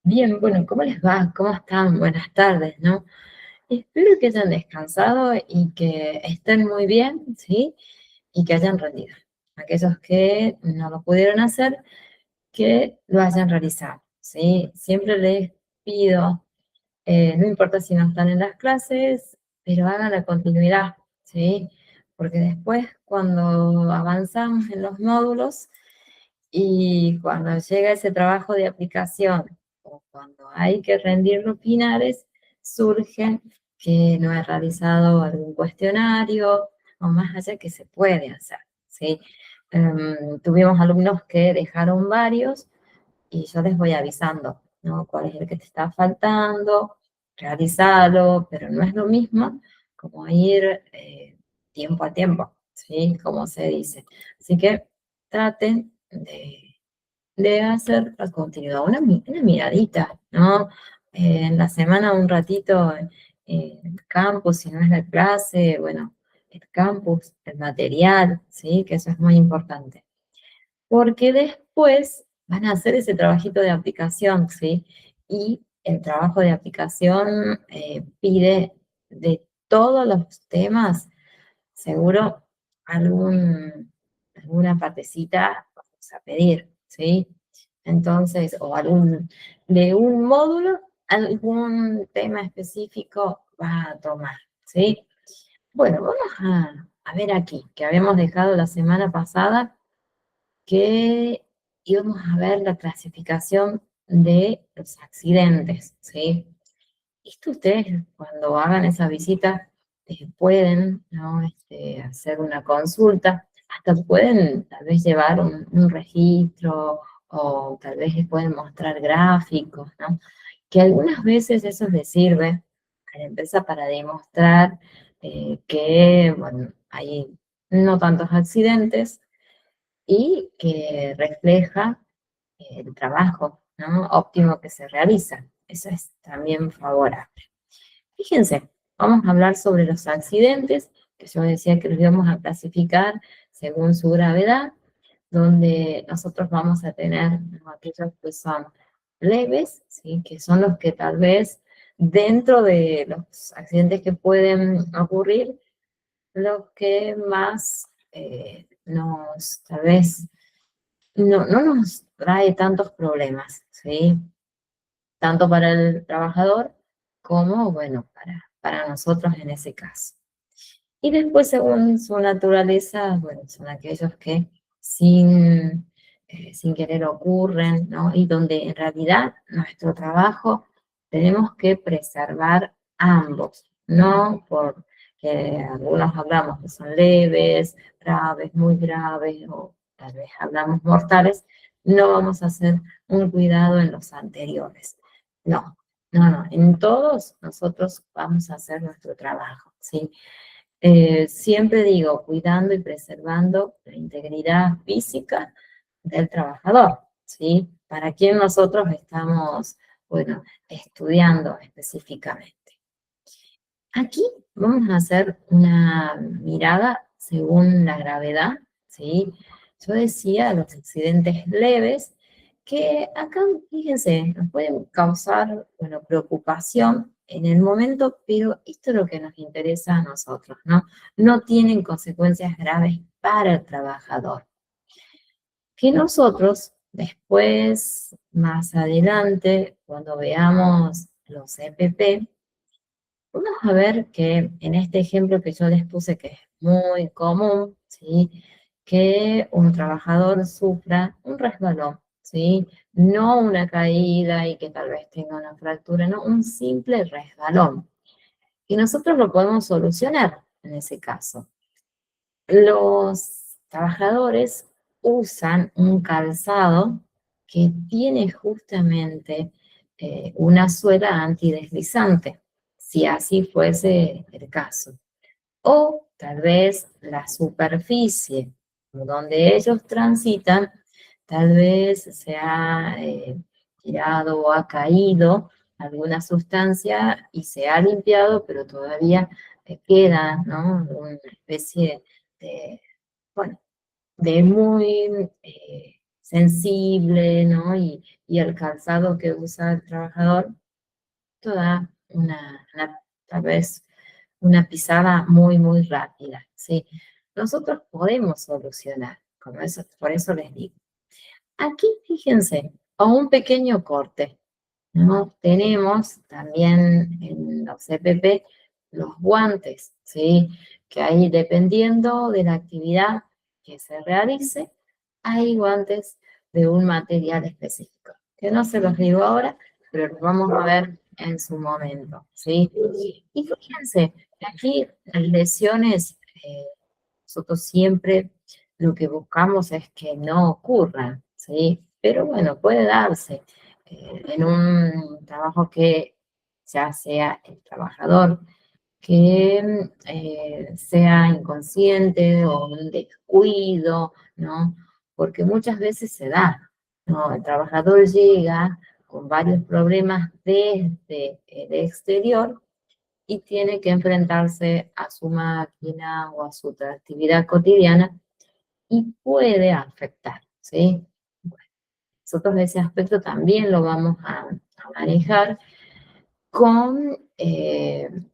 Bien, bueno, ¿cómo les va? ¿Cómo están? Buenas tardes, ¿no? Espero que hayan descansado y que estén muy bien, ¿sí? Y que hayan rendido. Aquellos que no lo pudieron hacer, que lo hayan realizado, ¿sí? Siempre les pido, no importa si no están en las clases, pero hagan la continuidad, ¿sí? Porque después, cuando avanzamos en los módulos, y cuando llega ese trabajo de aplicación o cuando hay que rendir los finales, surge que no he realizado algún cuestionario o más allá que se puede hacer, ¿sí? Tuvimos alumnos que dejaron varios y yo les voy avisando, ¿no? Cuál es el que te está faltando, realizarlo, pero no es lo mismo como ir tiempo a tiempo, ¿sí? Como se dice. Así que traten de hacer la continuidad, una miradita, ¿no? En la semana un ratito en el campus, si no es la clase, bueno, el campus, el material, ¿sí? Que eso es muy importante. Porque después van a hacer ese trabajito de aplicación, ¿sí? Y el trabajo de aplicación pide de todos los temas, seguro alguna partecita vamos a pedir, ¿sí? Entonces, de un módulo, algún tema específico va a tomar, ¿sí? Bueno, vamos a ver aquí, que habíamos dejado la semana pasada, que íbamos a ver la clasificación de los accidentes, ¿sí? Esto ustedes cuando hagan esa visita pueden, ¿no? Hacer una consulta, hasta pueden tal vez llevar un registro o tal vez les pueden mostrar gráficos, ¿no? Que algunas veces eso les sirve a la empresa para demostrar que, bueno, hay no tantos accidentes y que refleja el trabajo, ¿no? Óptimo que se realiza. Eso es también favorable. Fíjense, vamos a hablar sobre los accidentes, que yo decía que los íbamos a clasificar según su gravedad, donde nosotros vamos a tener, ¿no?, aquellos que son leves, ¿sí? Que son los que tal vez dentro de los accidentes que pueden ocurrir, los que más tal vez, no nos trae tantos problemas, ¿sí? Tanto para el trabajador como, bueno, para nosotros en ese caso. Y después, según su naturaleza, bueno, son aquellos que sin querer ocurren, ¿no? Y donde en realidad nuestro trabajo tenemos que preservar ambos, no porque algunos hablamos que son leves, graves, muy graves, o tal vez hablamos mortales, no vamos a hacer un cuidado en los anteriores. No, no, en todos nosotros vamos a hacer nuestro trabajo, ¿sí? Siempre digo, cuidando y preservando la integridad física del trabajador, ¿sí? Para quien nosotros estamos, bueno, estudiando específicamente. Aquí vamos a hacer una mirada según la gravedad, ¿sí? Yo decía los accidentes leves, que acá, fíjense, nos pueden causar, bueno, preocupación en el momento, pero esto es lo que nos interesa a nosotros, ¿no? No tienen consecuencias graves para el trabajador. Que nosotros después, más adelante, cuando veamos los EPP, vamos a ver que en este ejemplo que yo les puse, que es muy común, ¿sí? Que un trabajador sufra un resbalón, ¿sí? No una caída y que tal vez tenga una fractura, no, un simple resbalón. Y nosotros lo podemos solucionar en ese caso. Los trabajadores usan un calzado que tiene justamente una suela antideslizante, si así fuese el caso. O tal vez la superficie donde ellos transitan, tal vez se ha tirado o ha caído alguna sustancia y se ha limpiado, pero todavía queda, ¿no?, una especie de, bueno, de muy sensible, ¿no? Y y el calzado que usa el trabajador, esto da tal vez una pisada muy, muy rápida, ¿sí? Nosotros podemos solucionar, como eso, por eso les digo. Aquí, fíjense, a un pequeño corte, ¿no? Tenemos también en los CPP los guantes, ¿sí? Que ahí, dependiendo de la actividad que se realice, hay guantes de un material específico, que no se los digo ahora, pero los vamos a ver en su momento, ¿sí? Y fíjense, aquí las lesiones, nosotros siempre lo que buscamos es que no ocurran, ¿sí? Pero bueno, puede darse en un trabajo que ya sea el trabajador que sea inconsciente o un descuido, ¿no? Porque muchas veces se da, ¿no? El trabajador llega con varios problemas desde el exterior y tiene que enfrentarse a su máquina o a su actividad cotidiana y puede afectar, ¿sí? Bueno, nosotros ese aspecto también lo vamos a manejar con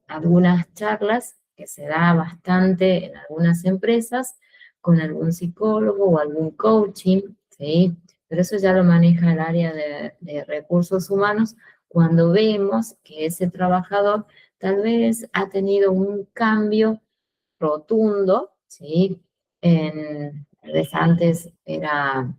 algunas charlas que se da bastante en algunas empresas, con algún psicólogo o algún coaching, ¿sí? Pero eso ya lo maneja el área de recursos humanos cuando vemos que ese trabajador tal vez ha tenido un cambio rotundo, ¿sí? Tal vez antes era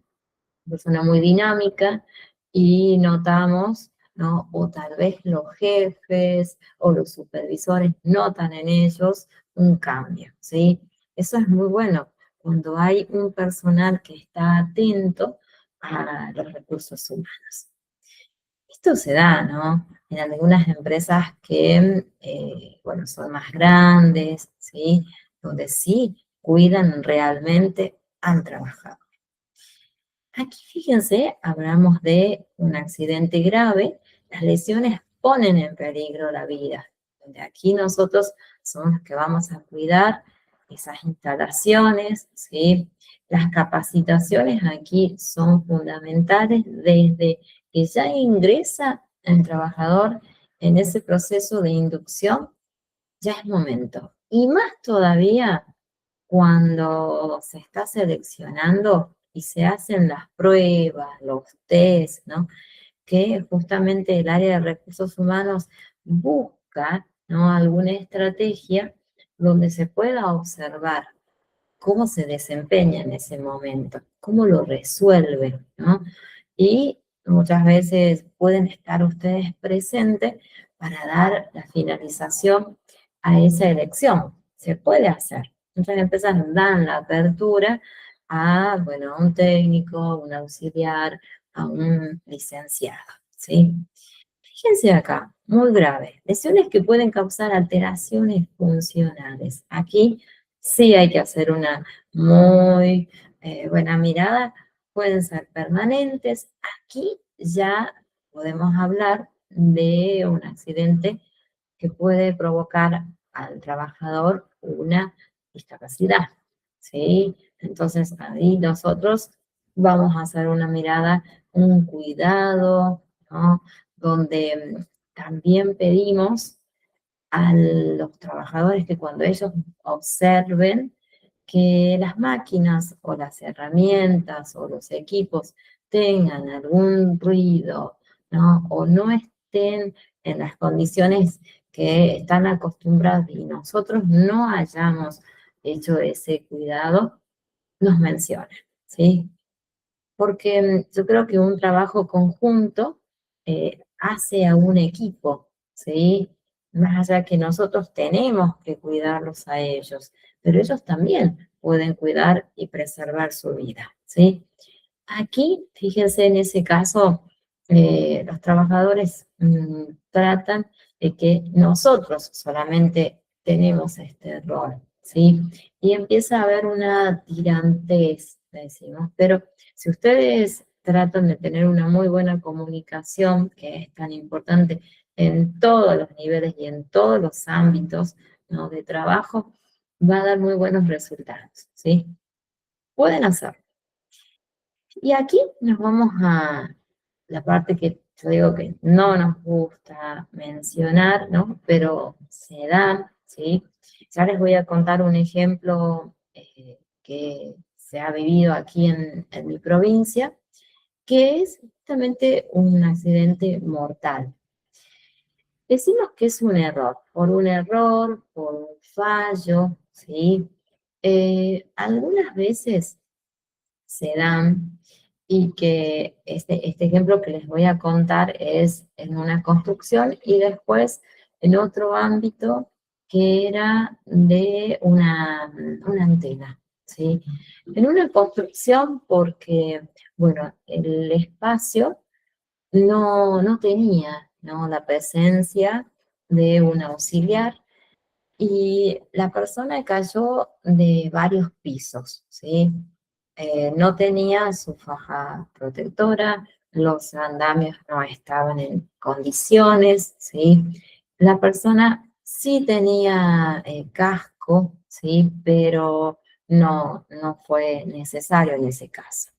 persona muy dinámica y notamos, ¿no? O tal vez los jefes o los supervisores notan en ellos un cambio, ¿sí? Eso es muy bueno cuando hay un personal que está atento a los recursos humanos. Esto se da, ¿no? En algunas empresas que, bueno, son más grandes, ¿sí? Donde sí cuidan realmente al trabajador. Aquí fíjense, hablamos de un accidente grave, las lesiones ponen en peligro la vida, donde aquí nosotros somos los que vamos a cuidar esas instalaciones, ¿sí? Las capacitaciones aquí son fundamentales desde que ya ingresa el trabajador en ese proceso de inducción, ya es momento. Y más todavía cuando se está seleccionando y se hacen las pruebas, los test, ¿no? Que justamente el área de recursos humanos busca, ¿no? Alguna estrategia donde se pueda observar cómo se desempeña en ese momento, cómo lo resuelve, ¿no? Y muchas veces pueden estar ustedes presentes para dar la finalización a esa elección. Se puede hacer. Muchas empresas dan la apertura a, bueno, a un técnico, un auxiliar, a un licenciado, ¿sí? Fíjense acá, muy grave. Lesiones que pueden causar alteraciones funcionales. Aquí sí hay que hacer una muy buena mirada. Pueden ser permanentes. Aquí ya podemos hablar de un accidente que puede provocar al trabajador una discapacidad, ¿sí? Entonces ahí nosotros vamos a hacer una mirada, un cuidado, ¿no? Donde también pedimos a los trabajadores que cuando ellos observen que las máquinas o las herramientas o los equipos tengan algún ruido, ¿no? O no estén en las condiciones que están acostumbrados y nosotros no hayamos hecho ese cuidado, nos mencionan, ¿sí? Porque yo creo que un trabajo conjunto hace a un equipo, ¿sí? Más allá que nosotros tenemos que cuidarlos a ellos, pero ellos también pueden cuidar y preservar su vida, ¿sí? Aquí, fíjense en ese caso, los trabajadores tratan de que nosotros solamente tenemos este rol, ¿sí? Y empieza a haber una tirantez, decimos, pero si ustedes tratan de tener una muy buena comunicación, que es tan importante en todos los niveles y en todos los ámbitos, ¿no? De trabajo, va a dar muy buenos resultados, ¿sí? Pueden hacerlo. Y aquí nos vamos la parte que yo digo que no nos gusta mencionar, ¿no? Pero se da, ¿sí? Ya les voy a contar un ejemplo que se ha vivido aquí en mi provincia, que es justamente un accidente mortal. Decimos que es un error, por un fallo, ¿sí? Algunas veces se dan y que este ejemplo que les voy a contar es en una construcción y después en otro ámbito que era de una antena, ¿sí? En una construcción porque, bueno, el espacio no tenía, ¿no?, la presencia de un auxiliar y la persona cayó de varios pisos, ¿sí? No tenía su faja protectora, los andamios no estaban en condiciones, ¿sí? La persona sí tenía casco, ¿sí? Pero no fue necesario en ese caso.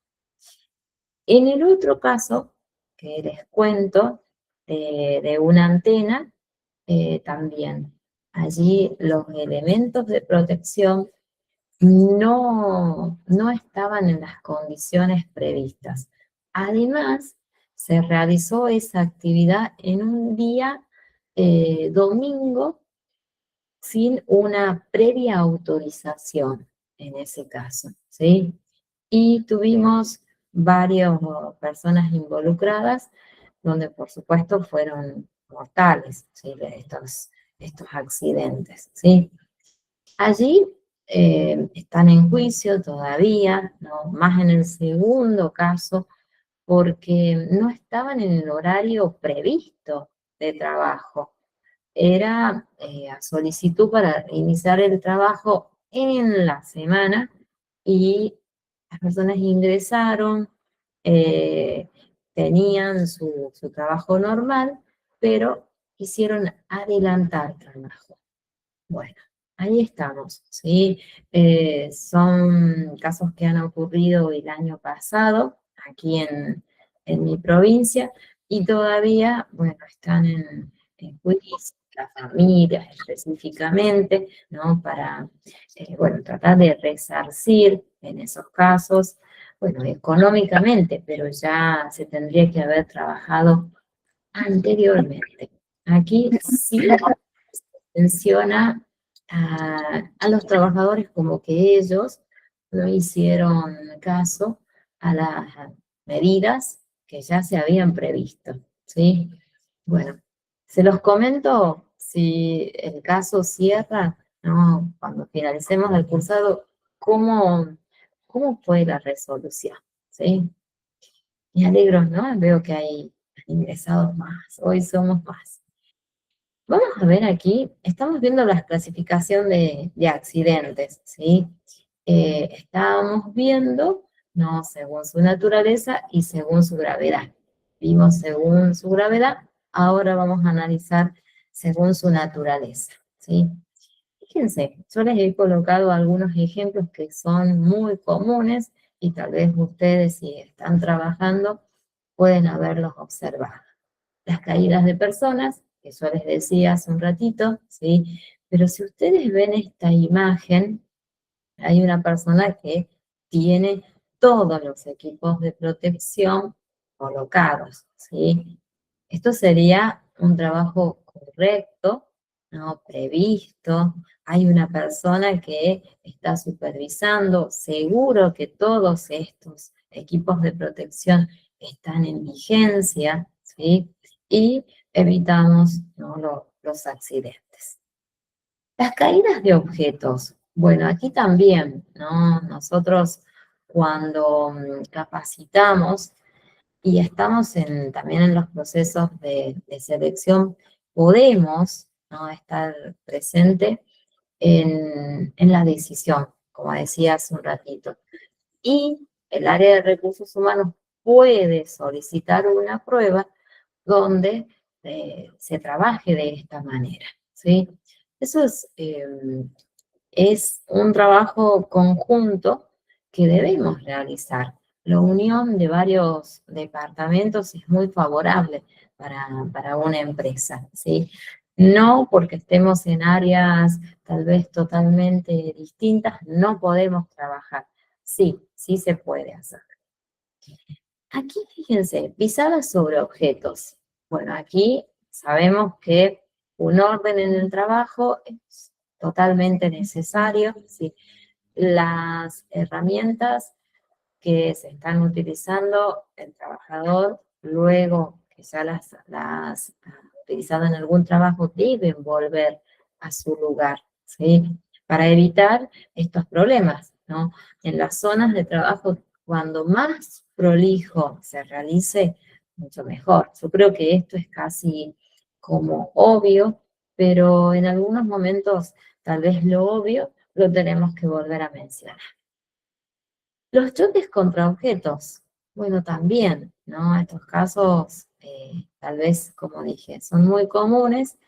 En el otro caso, que les cuento, de una antena, también allí los elementos de protección no estaban en las condiciones previstas. Además, se realizó esa actividad en un día domingo sin una previa autorización en ese caso, ¿sí? Y tuvimos varias personas involucradas, donde por supuesto fueron mortales, ¿sí?, estos accidentes, ¿sí? Allí están en juicio todavía, ¿no?, más en el segundo caso, porque no estaban en el horario previsto de trabajo. Era a solicitud para iniciar el trabajo en la semana y las personas ingresaron, eh, tenían su trabajo normal, pero quisieron adelantar trabajo. Bueno, ahí estamos, ¿sí? Son casos que han ocurrido el año pasado aquí en mi provincia y todavía, bueno, están en juicio las familias específicamente, ¿no? Para, bueno, tratar de resarcir en esos casos, bueno, económicamente, pero ya se tendría que haber trabajado anteriormente. Aquí sí menciona a los trabajadores como que ellos no hicieron caso a las medidas que ya se habían previsto, ¿sí? Bueno, se los comento si el caso cierra, ¿no? Cuando finalicemos el cursado, cómo fue la resolución, ¿sí? Me alegro, ¿no? Veo que hay ingresados más, hoy somos más. Vamos a ver aquí, estamos viendo la clasificación de accidentes, ¿sí? Estábamos viendo, ¿no?, según su naturaleza y según su gravedad. Vimos según su gravedad, ahora vamos a analizar según su naturaleza, ¿sí? Fíjense, yo les he colocado algunos ejemplos que son muy comunes y tal vez ustedes, si están trabajando, pueden haberlos observado. Las caídas de personas, que yo les decía hace un ratito, ¿sí? Pero si ustedes ven esta imagen, hay una persona que tiene todos los equipos de protección colocados, ¿sí? Esto sería un trabajo correcto, ¿no?, previsto. Hay una persona que está supervisando, seguro que todos estos equipos de protección están en vigencia, ¿sí? Y evitamos, ¿no?, los accidentes. Las caídas de objetos. Bueno, aquí también, ¿no? Nosotros cuando capacitamos y estamos también en los procesos de selección, podemos, ¿no?, estar presente en la decisión, como decía hace un ratito. Y el área de recursos humanos puede solicitar una prueba donde se trabaje de esta manera, ¿sí? Eso es un trabajo conjunto que debemos realizar. la unión de varios departamentos es muy favorable para una empresa, ¿sí? No porque estemos en áreas tal vez totalmente distintas, no podemos trabajar. Sí, sí se puede hacer. Aquí, fíjense, pisadas sobre objetos. Bueno, aquí sabemos que un orden en el trabajo es totalmente necesario, ¿sí? Las herramientas que se están utilizando el trabajador, luego que ya las ha utilizado en algún trabajo, deben volver a su lugar, ¿sí? Para evitar estos problemas, ¿no? En las zonas de trabajo, cuando más prolijo se realice, mucho mejor. Yo creo que esto es casi como obvio, pero en algunos momentos, tal vez lo obvio, lo tenemos que volver a mencionar. Los choques contra objetos, bueno, también, ¿no? Estos casos, tal vez, como dije, son muy comunes,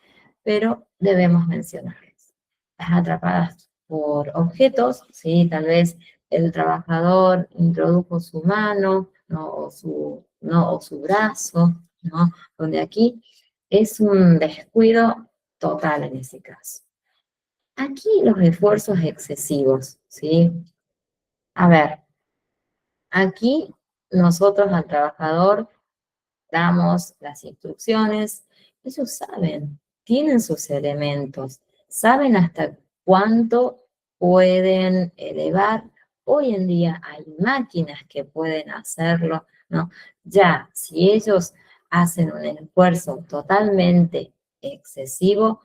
pero debemos mencionarlos. Las atrapadas por objetos, ¿sí? Tal vez el trabajador introdujo su mano, ¿no? O su brazo, ¿no? Donde aquí es un descuido total en ese caso. Aquí los esfuerzos excesivos, ¿sí? A ver, aquí nosotros al trabajador damos las instrucciones, ellos saben, tienen sus elementos, saben hasta cuánto pueden elevar. Hoy en día hay máquinas que pueden hacerlo, ¿no? Ya, si ellos hacen un esfuerzo totalmente excesivo,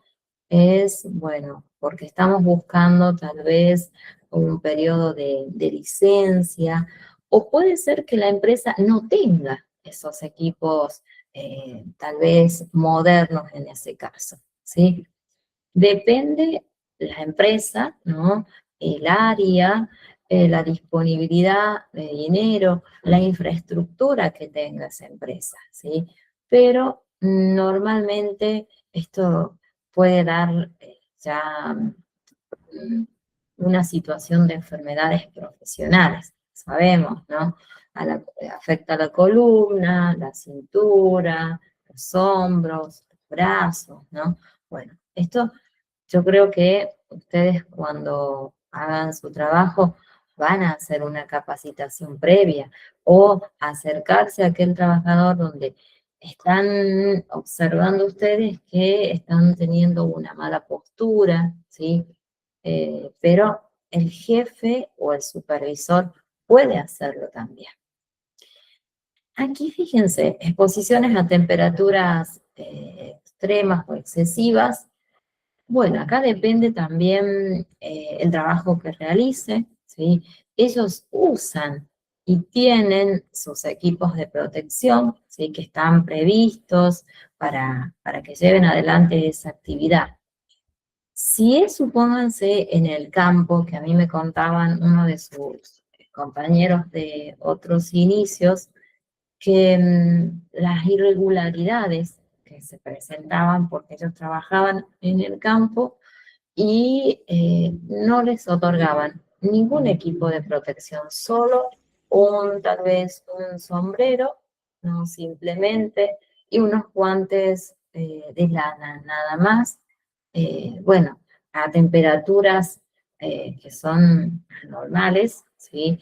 es, bueno, porque estamos buscando tal vez un periodo de licencia, o puede ser que la empresa no tenga esos equipos tal vez modernos en ese caso, ¿sí? Depende la empresa, ¿no? El área, la disponibilidad de dinero, la infraestructura que tenga esa empresa, ¿sí? Pero normalmente esto puede dar ya una situación de enfermedades profesionales, sabemos, ¿no? Afecta a la columna, la cintura, los hombros, los brazos, ¿no? Bueno, esto yo creo que ustedes cuando hagan su trabajo van a hacer una capacitación previa o acercarse a aquel trabajador donde están observando ustedes que están teniendo una mala postura, ¿sí? Pero el jefe o el supervisor puede hacerlo también. Aquí fíjense, exposiciones a temperaturas extremas o excesivas. Bueno, acá depende también el trabajo que realice, ¿sí? Ellos usan y tienen sus equipos de protección, ¿sí? Que están previstos para que lleven adelante esa actividad. Si es, supónganse, en el campo, que a mí me contaban uno de sus compañeros de otros inicios, que las irregularidades que se presentaban porque ellos trabajaban en el campo y no les otorgaban ningún equipo de protección, solo tal vez un sombrero, no simplemente, y unos guantes de lana, nada más. Bueno, a temperaturas que son normales, ¿sí?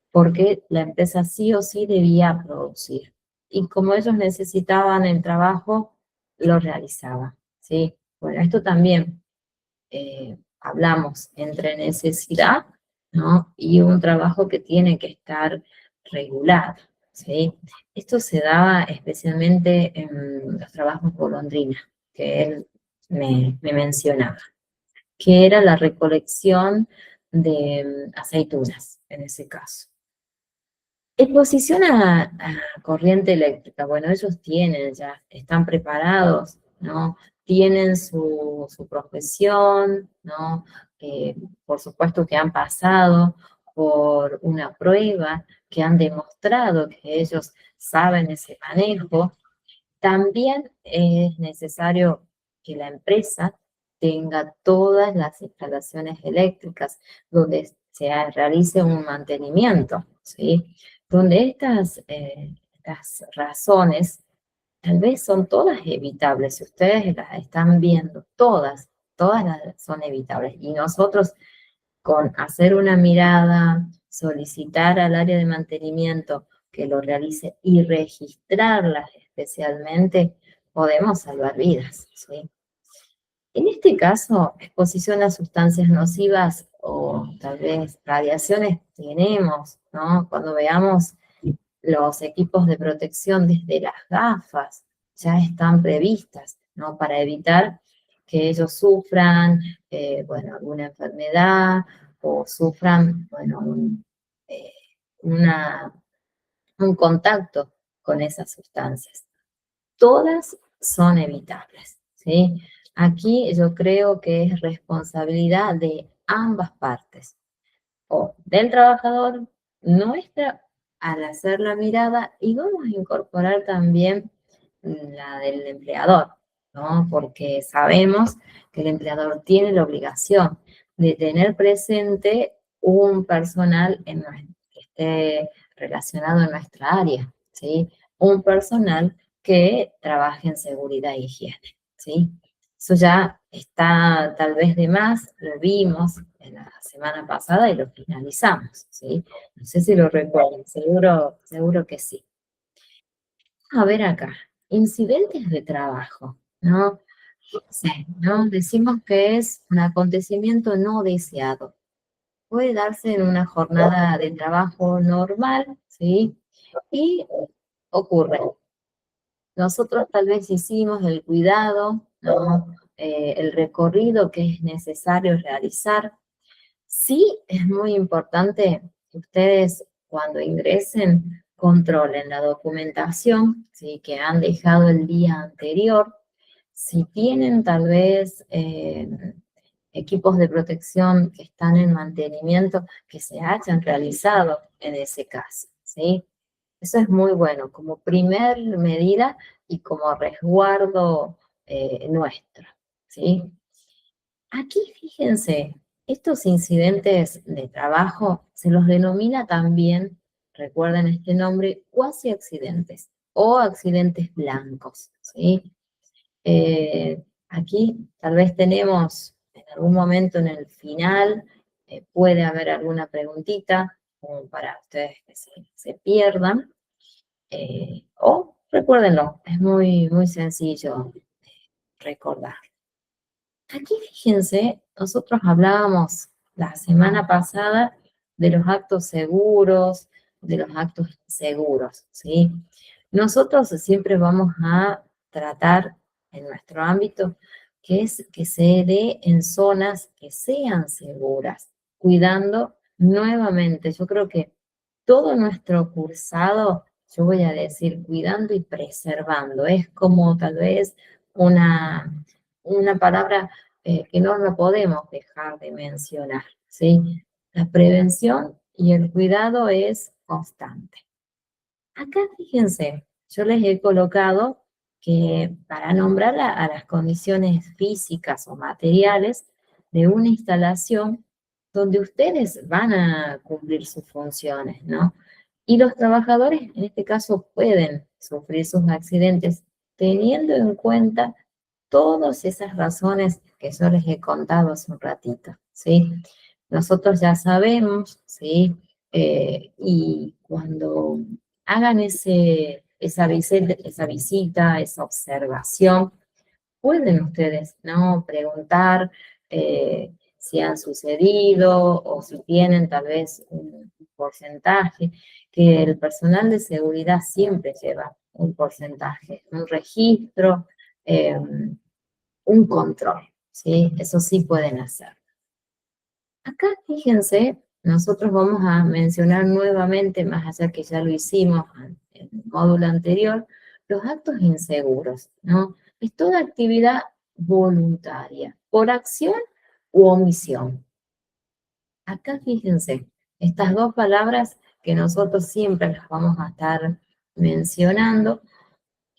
Porque la empresa sí o sí debía producir. Y como ellos necesitaban el trabajo, lo realizaba, ¿sí? Bueno, esto también hablamos entre necesidad, ¿no? Y un trabajo que tiene que estar regulado, ¿sí? Esto se daba especialmente en los trabajos golondrina, que él me mencionaba, que era la recolección de aceitunas, en ese caso. Exposición a corriente eléctrica. Bueno, ellos tienen ya, están preparados, ¿no? Tienen su profesión, ¿no? Por supuesto que han pasado por una prueba, que han demostrado que ellos saben ese manejo. También es necesario que la empresa tenga todas las instalaciones eléctricas donde se realice un mantenimiento, ¿sí? donde estas razones tal vez son todas evitables. Si ustedes las están viendo, todas son evitables. Y nosotros con hacer una mirada, solicitar al área de mantenimiento que lo realice y registrarlas especialmente, podemos salvar vidas, ¿sí? En este caso, exposición a sustancias nocivas o tal vez radiaciones tenemos, ¿no? Cuando veamos los equipos de protección desde las gafas, ya están previstas, ¿no? Para evitar que ellos sufran, bueno, alguna enfermedad o sufran, bueno, eh, una, un contacto con esas sustancias. Todas son evitables, ¿sí? Aquí yo creo que es responsabilidad de ambas partes, o del trabajador, nuestra, al hacer la mirada, y vamos a incorporar también la del empleador, ¿no? Porque sabemos que el empleador tiene la obligación de tener presente un personal que esté relacionado en nuestra área, ¿sí? Un personal que trabaje en seguridad e higiene, ¿sí? Eso ya está tal vez de más, lo vimos en la semana pasada y lo finalizamos, ¿sí? No sé si lo recuerdan, seguro que sí. A ver acá, incidentes de trabajo, ¿no? Sí, ¿no? Decimos que es un acontecimiento no deseado. Puede darse en una jornada de trabajo normal, ¿sí? Y ocurre. Nosotros tal vez hicimos el cuidado, ¿no? El recorrido que es necesario realizar. Sí, es muy importante que ustedes cuando ingresen controlen la documentación, ¿sí? Que han dejado el día anterior. Si tienen tal vez equipos de protección que están en mantenimiento, que se hayan realizado en ese caso, ¿sí? Eso es muy bueno como primer medida y como resguardo nuestro, ¿sí? Aquí fíjense, estos incidentes de trabajo se los denomina también, recuerden este nombre, cuasi accidentes o accidentes blancos, ¿sí? Aquí tal vez tenemos en algún momento en el final, puede haber alguna preguntita como para ustedes que se pierdan, o recuérdenlo, es muy sencillo recordar. Aquí fíjense, nosotros hablábamos la semana pasada de los actos seguros, de los actos seguros, ¿sí? Nosotros siempre vamos a tratar en nuestro ámbito que es que se dé en zonas que sean seguras, cuidando nuevamente. Yo creo que todo nuestro cursado, yo voy a decir, cuidando y preservando, es como tal vez una palabra que no lo podemos dejar de mencionar, ¿sí? La prevención y el cuidado es constante. Acá fíjense, yo les he colocado que para nombrar a las condiciones físicas o materiales de una instalación donde ustedes van a cumplir sus funciones, ¿no? Y los trabajadores en este caso pueden sufrir sus accidentes teniendo en cuenta todas esas razones que yo les he contado hace un ratito, ¿sí? Nosotros ya sabemos, ¿sí? Y cuando hagan esa visita, esa observación, pueden ustedes, ¿no? Preguntar si han sucedido o si tienen tal vez un porcentaje, que el personal de seguridad siempre lleva un porcentaje, un registro, un control, ¿sí? Eso sí pueden hacer. Acá, fíjense, nosotros vamos a mencionar nuevamente, más allá que ya lo hicimos en el módulo anterior, los actos inseguros, ¿no? Es toda actividad voluntaria, por acción u omisión. Acá, fíjense, estas dos palabras que nosotros siempre las vamos a estar mencionando,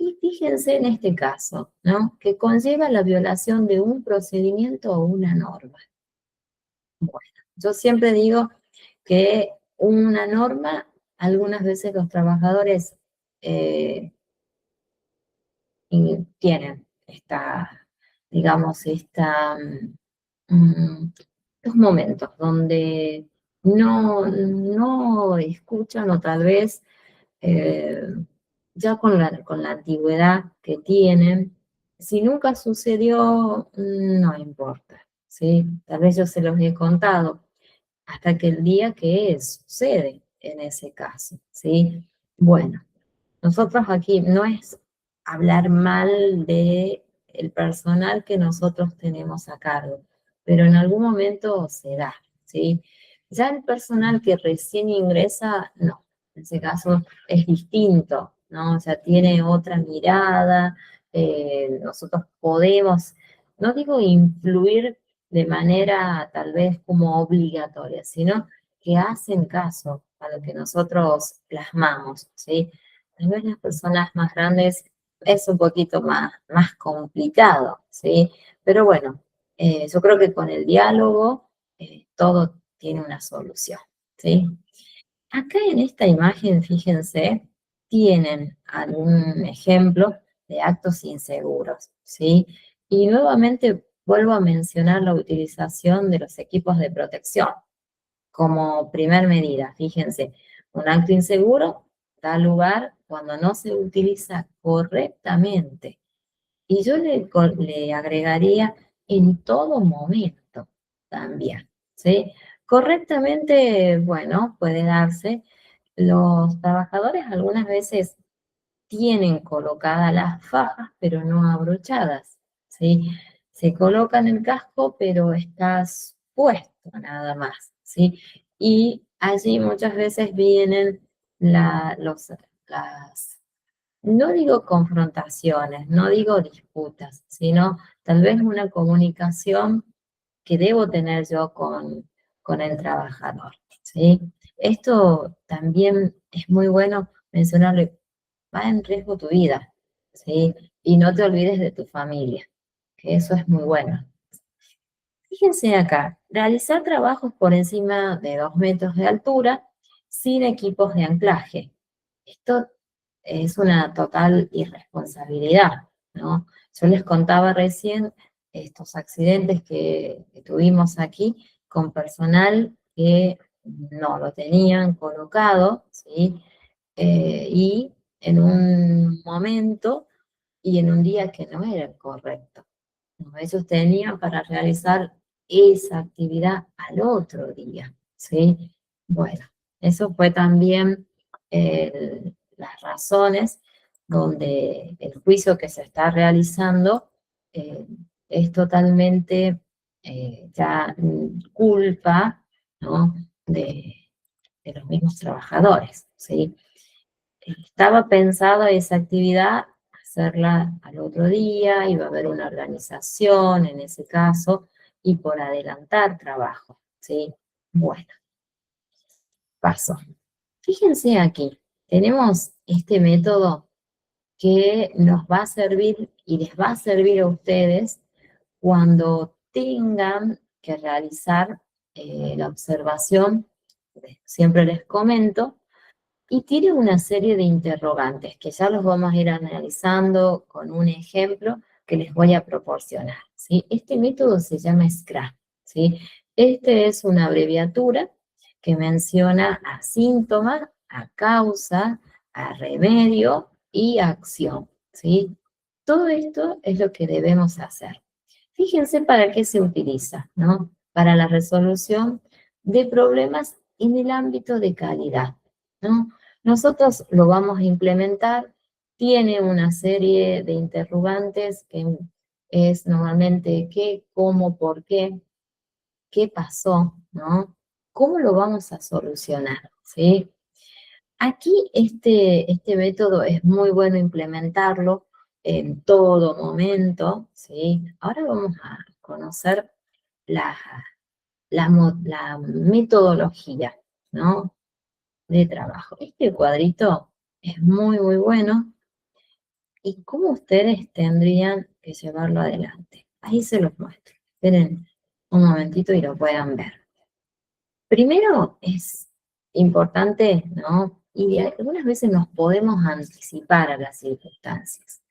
y fíjense en este caso, ¿no? Que conlleva la violación de un procedimiento o una norma. Bueno, yo siempre digo que una norma algunas veces los trabajadores tienen digamos, estos momentos donde no escuchan o tal vez eh, ya con la antigüedad que tienen, si nunca sucedió, no importa, ¿sí? Tal vez yo se los he contado, hasta que el día que sucede en ese caso, ¿sí? Bueno, nosotros aquí no es hablar mal de el personal que nosotros tenemos a cargo, pero en algún momento se da, ¿sí? Ya el personal que recién ingresa, no, en ese caso es distinto, ¿no? O sea, tiene otra mirada, nosotros podemos, no digo influir de manera tal vez como obligatoria, sino que hacen caso a lo que nosotros plasmamos, ¿sí? Tal vez las personas más grandes es un poquito más complicado, ¿sí? Pero bueno, yo creo que con el diálogo todo tiene una solución, ¿sí? Acá en esta imagen, fíjense, tienen algún ejemplo de actos inseguros, ¿sí? Y nuevamente vuelvo a mencionar la utilización de los equipos de protección como primer medida. Fíjense, un acto inseguro da lugar cuando no se utiliza correctamente. Y yo le agregaría en todo momento también, ¿sí? Correctamente, bueno, puede darse. Los trabajadores algunas veces tienen colocadas las fajas, pero no abrochadas, ¿sí? Se colocan el casco, pero estás puesto nada más, ¿sí? Y allí muchas veces vienen las, no digo confrontaciones, no digo disputas, sino tal vez una comunicación que debo tener yo con el trabajador, ¿sí? Esto también es muy bueno mencionarle, va en riesgo tu vida, ¿sí? Y no te olvides de tu familia, que eso es muy bueno. Fíjense acá, realizar trabajos por encima de 2 metros de altura sin equipos de anclaje. Esto es una total irresponsabilidad, ¿no? Yo les contaba recién estos accidentes que tuvimos aquí con personal que no lo tenían colocado, ¿sí? Y en un momento y en un día que no era el correcto. ¿No? Ellos tenían para realizar esa actividad al otro día, ¿sí? Bueno, eso fue también las razones donde el juicio que se está realizando eh, es totalmente ya culpa, ¿no? de los mismos trabajadores, ¿sí? Estaba pensada esa actividad hacerla al otro día, iba a haber una organización en ese caso, y por adelantar trabajo, ¿sí? Bueno, paso. Fíjense aquí, tenemos este método que nos va a servir y les va a servir a ustedes cuando tengan que realizar la observación, siempre les comento, y tiene una serie de interrogantes que ya los vamos a ir analizando con un ejemplo que les voy a proporcionar, ¿sí? Este método se llama SCRAM, ¿sí? Este es una abreviatura que menciona a síntoma, a causa, a remedio y a acción, ¿sí? Todo esto es lo que debemos hacer. Fíjense para qué se utiliza, ¿no? Para la resolución de problemas en el ámbito de calidad, ¿no? Nosotros lo vamos a implementar, tiene una serie de interrogantes que es normalmente qué, cómo, por qué pasó, ¿no? ¿Cómo lo vamos a solucionar? ¿Sí? Aquí este método es muy bueno implementarlo en todo momento, ¿sí? Ahora vamos a conocer la, la metodología, ¿no? De trabajo. Este cuadrito es muy bueno y cómo ustedes tendrían que llevarlo adelante. Ahí se los muestro. Esperen un momentito y lo puedan ver. Primero es importante, ¿no? y algunas veces nos podemos anticipar a las circunstancias.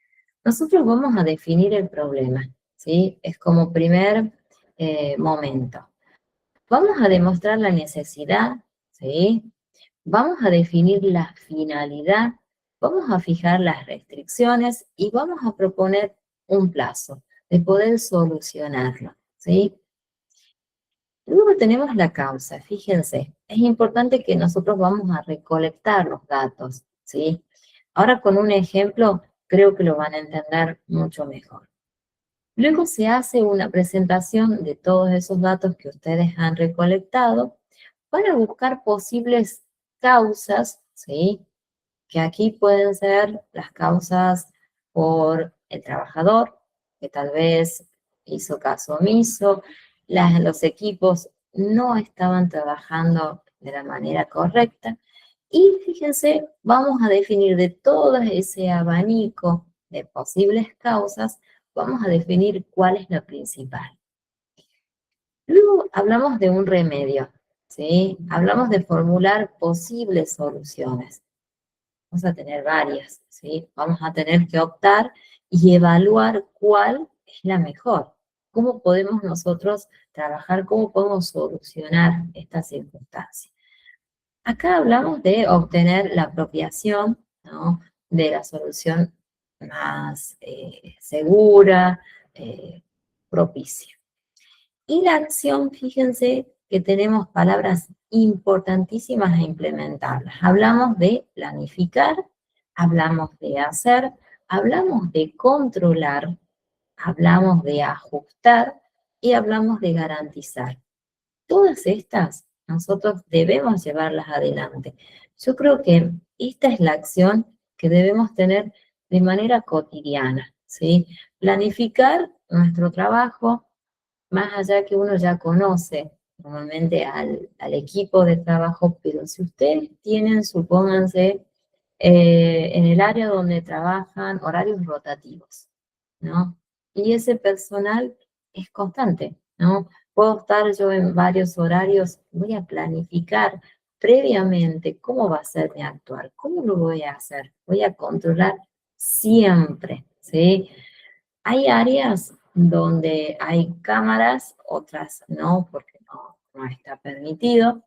Nosotros vamos a definir el problema, ¿sí? Es como primer momento. Vamos a demostrar la necesidad, ¿sí? Vamos a definir la finalidad, vamos a fijar las restricciones y vamos a proponer un plazo de poder solucionarlo, ¿sí? Luego tenemos la causa, fíjense, es importante que nosotros vamos a recolectar los datos, ¿sí? Ahora con un ejemplo creo que lo van a entender mucho mejor. Luego se hace una presentación de todos esos datos que ustedes han recolectado para buscar posibles causas, ¿sí? Que aquí pueden ser las causas por el trabajador, que tal vez hizo caso omiso, los equipos no estaban trabajando de la manera correcta. Y fíjense, vamos a definir de todo ese abanico de posibles causas, vamos a definir cuál es la principal. Luego hablamos de un remedio, ¿sí? Hablamos de formular posibles soluciones. Vamos a tener varias, ¿sí? Vamos a tener que optar y evaluar cuál es la mejor. ¿Cómo podemos nosotros trabajar? ¿Cómo podemos solucionar esta circunstancia? Acá hablamos de obtener la apropiación, ¿no? De la solución más segura, propicia. Y la acción, fíjense que tenemos palabras importantísimas a implementarlas. Hablamos de planificar, hablamos de hacer, hablamos de controlar, hablamos de ajustar y hablamos de garantizar. Todas estas nosotros debemos llevarlas adelante. Yo creo que esta es la acción que debemos tener de manera cotidiana, ¿sí? Planificar nuestro trabajo, más allá que uno ya conoce normalmente al equipo de trabajo, pero si ustedes tienen, supónganse, en el área donde trabajan horarios rotativos, ¿no? Y ese personal es constante, ¿no? Puedo estar yo en varios horarios, voy a planificar previamente cómo va a ser mi actuar, cómo lo voy a hacer, voy a controlar siempre, ¿sí? Hay áreas donde hay cámaras, otras no, porque no está permitido,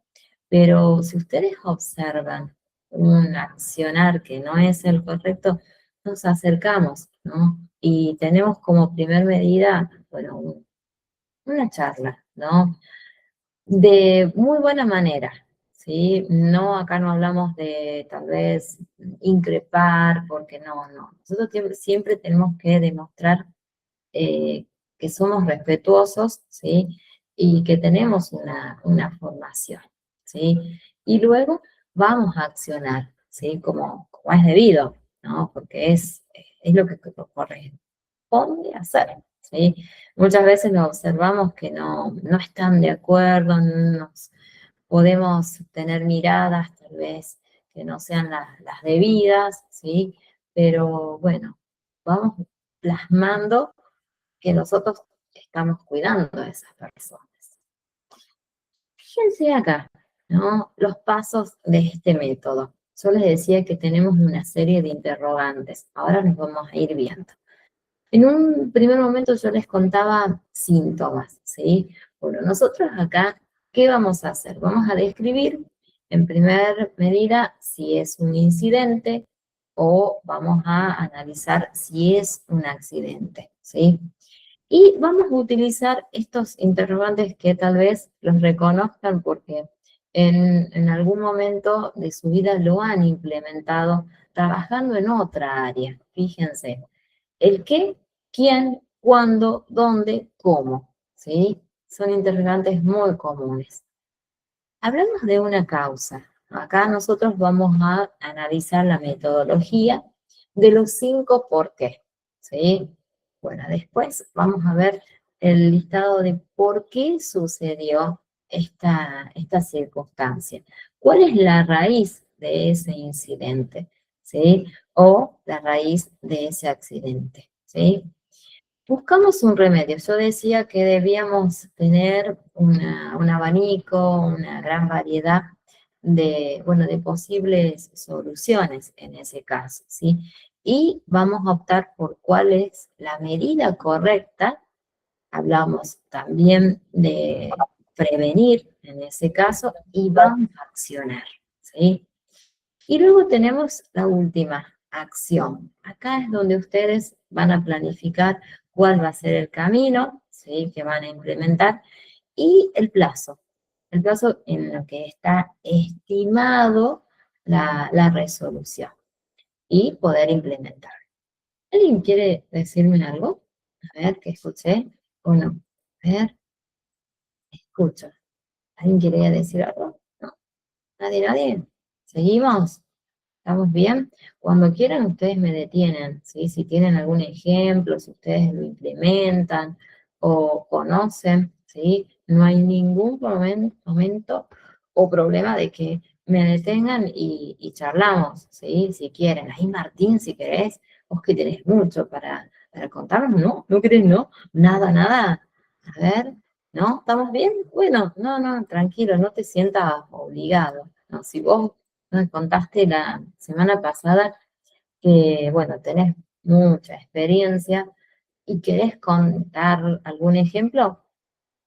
pero si ustedes observan un accionar que no es el correcto, nos acercamos, ¿no? Y tenemos como primer medida, bueno, una charla, ¿no? De muy buena manera, ¿sí? No, acá no hablamos de tal vez increpar, porque no. Nosotros siempre tenemos que demostrar que somos respetuosos, ¿sí? Y que tenemos una formación, ¿sí? Y luego vamos a accionar, ¿sí? Como es debido, ¿no? Porque es lo que corresponde hacer, ¿sí? Muchas veces lo observamos que no están de acuerdo, nos podemos tener miradas tal vez que no sean las debidas, ¿sí? Pero bueno, vamos plasmando que nosotros estamos cuidando a esas personas. Fíjense acá, ¿no? Los pasos de este método. Yo les decía que tenemos una serie de interrogantes. Ahora los vamos a ir viendo. En un primer momento yo les contaba síntomas, ¿sí? Bueno, nosotros acá, ¿qué vamos a hacer? Vamos a describir en primer medida si es un incidente o vamos a analizar si es un accidente, ¿sí? Y vamos a utilizar estos interrogantes que tal vez los reconozcan porque en algún momento de su vida lo han implementado trabajando en otra área. Fíjense, el qué, quién, cuándo, dónde, cómo. ¿Sí? Son interrogantes muy comunes. Hablamos de una causa. Acá nosotros vamos a analizar la metodología de los 5 por qué. ¿Sí? Bueno, después vamos a ver el listado de por qué sucedió esta circunstancia. ¿Cuál es la raíz de ese incidente? ¿Sí? O la raíz de ese accidente. ¿Sí? Buscamos un remedio. Yo decía que debíamos tener un abanico, una gran variedad bueno, de posibles soluciones en ese caso, ¿sí? Y vamos a optar por cuál es la medida correcta. Hablamos también de prevenir en ese caso y vamos a accionar, ¿sí? Y luego tenemos la última acción. Acá es donde ustedes van a planificar cuál va a ser el camino, ¿sí? Que van a implementar y el plazo en el que está estimado la resolución y poder implementar. ¿Alguien quiere decirme algo? A ver, ¿qué escuché o no? A ver, escucho. ¿Alguien quería decir algo? No, nadie. ¿Seguimos? ¿Estamos bien? Cuando quieran ustedes me detienen, ¿sí? Si tienen algún ejemplo, si ustedes lo implementan o conocen, ¿sí? No hay ningún momento o problema de que me detengan y charlamos, ¿sí? Si quieren. Ahí Martín, si querés, vos que tenés mucho para contarnos, ¿no? ¿No querés, no? Nada. A ver, ¿no? ¿Estamos bien? Bueno, no, tranquilo, no te sientas obligado, ¿no? Si vos me contaste la semana pasada que, bueno, tenés mucha experiencia y querés contar algún ejemplo,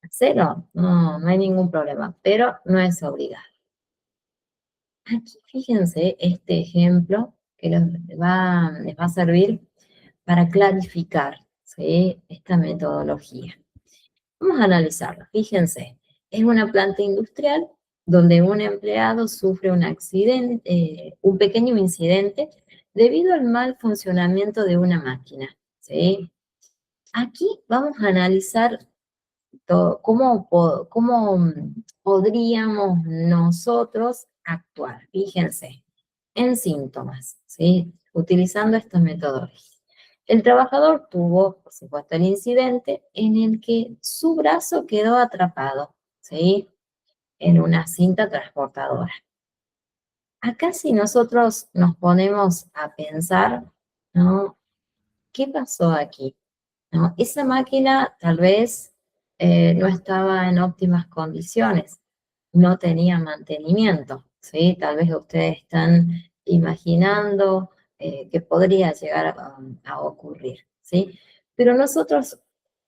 hacelo, no hay ningún problema, pero no es obligado. Aquí fíjense este ejemplo que les va a servir para clarificar, ¿sí? Esta metodología. Vamos a analizarlo. Fíjense, es una planta industrial donde un empleado sufre un accidente, un pequeño incidente debido al mal funcionamiento de una máquina, ¿sí? Aquí vamos a analizar cómo podríamos nosotros actuar. Fíjense, en síntomas, ¿sí? Utilizando esta metodología. El trabajador tuvo, por supuesto, el incidente en el que su brazo quedó atrapado, ¿sí? En una cinta transportadora. Acá si nosotros nos ponemos a pensar, ¿no? ¿Qué pasó aquí? ¿No? Esa máquina tal vez no estaba en óptimas condiciones, no tenía mantenimiento, ¿sí? Tal vez ustedes están imaginando que podría llegar a ocurrir, ¿sí? Pero nosotros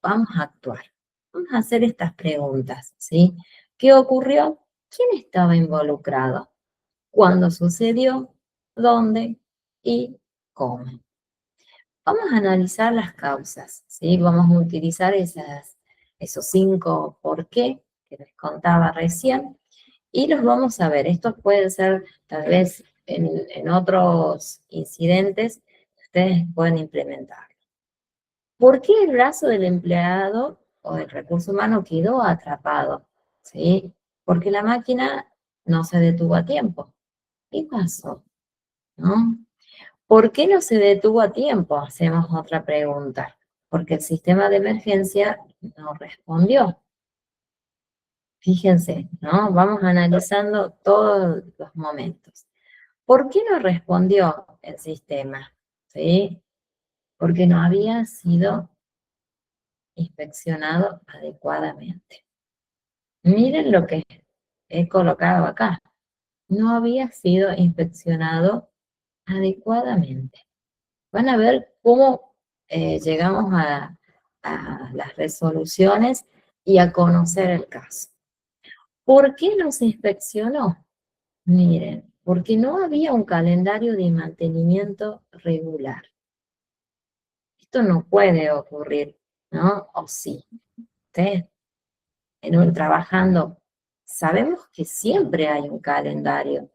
vamos a actuar, vamos a hacer estas preguntas, ¿sí? ¿Qué ocurrió? ¿Quién estaba involucrado? ¿Cuándo sucedió? ¿Dónde? ¿Y cómo? Vamos a analizar las causas, ¿sí? Vamos a utilizar esos 5 por qué que les contaba recién y los vamos a ver. Estos pueden ser tal vez en otros incidentes que ustedes pueden implementar. ¿Por qué el brazo del empleado o del recurso humano quedó atrapado? ¿Sí? Porque la máquina no se detuvo a tiempo. ¿Qué pasó? ¿No? ¿Por qué no se detuvo a tiempo? Hacemos otra pregunta. Porque el sistema de emergencia no respondió. Fíjense, ¿no? Vamos analizando todos los momentos. ¿Por qué no respondió el sistema? ¿Sí? Porque no había sido inspeccionado adecuadamente. Miren lo que he colocado acá. No había sido inspeccionado adecuadamente. Van a ver cómo llegamos a las resoluciones y a conocer el caso. ¿Por qué no se inspeccionó? Miren, porque no había un calendario de mantenimiento regular. Esto no puede ocurrir, ¿no? O sí. Ustedes trabajando, sabemos que siempre hay un calendario,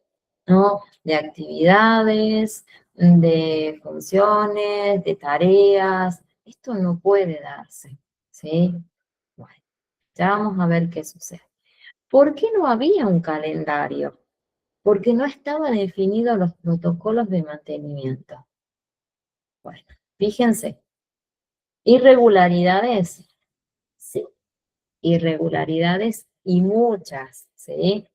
¿no? De actividades, de funciones, de tareas. Esto no puede darse, ¿sí? Bueno, ya vamos a ver qué sucede. ¿Por qué no había un calendario? Porque no estaban definidos los protocolos de mantenimiento. Bueno, fíjense, irregularidades, sí, irregularidades y muchas, ¿sí?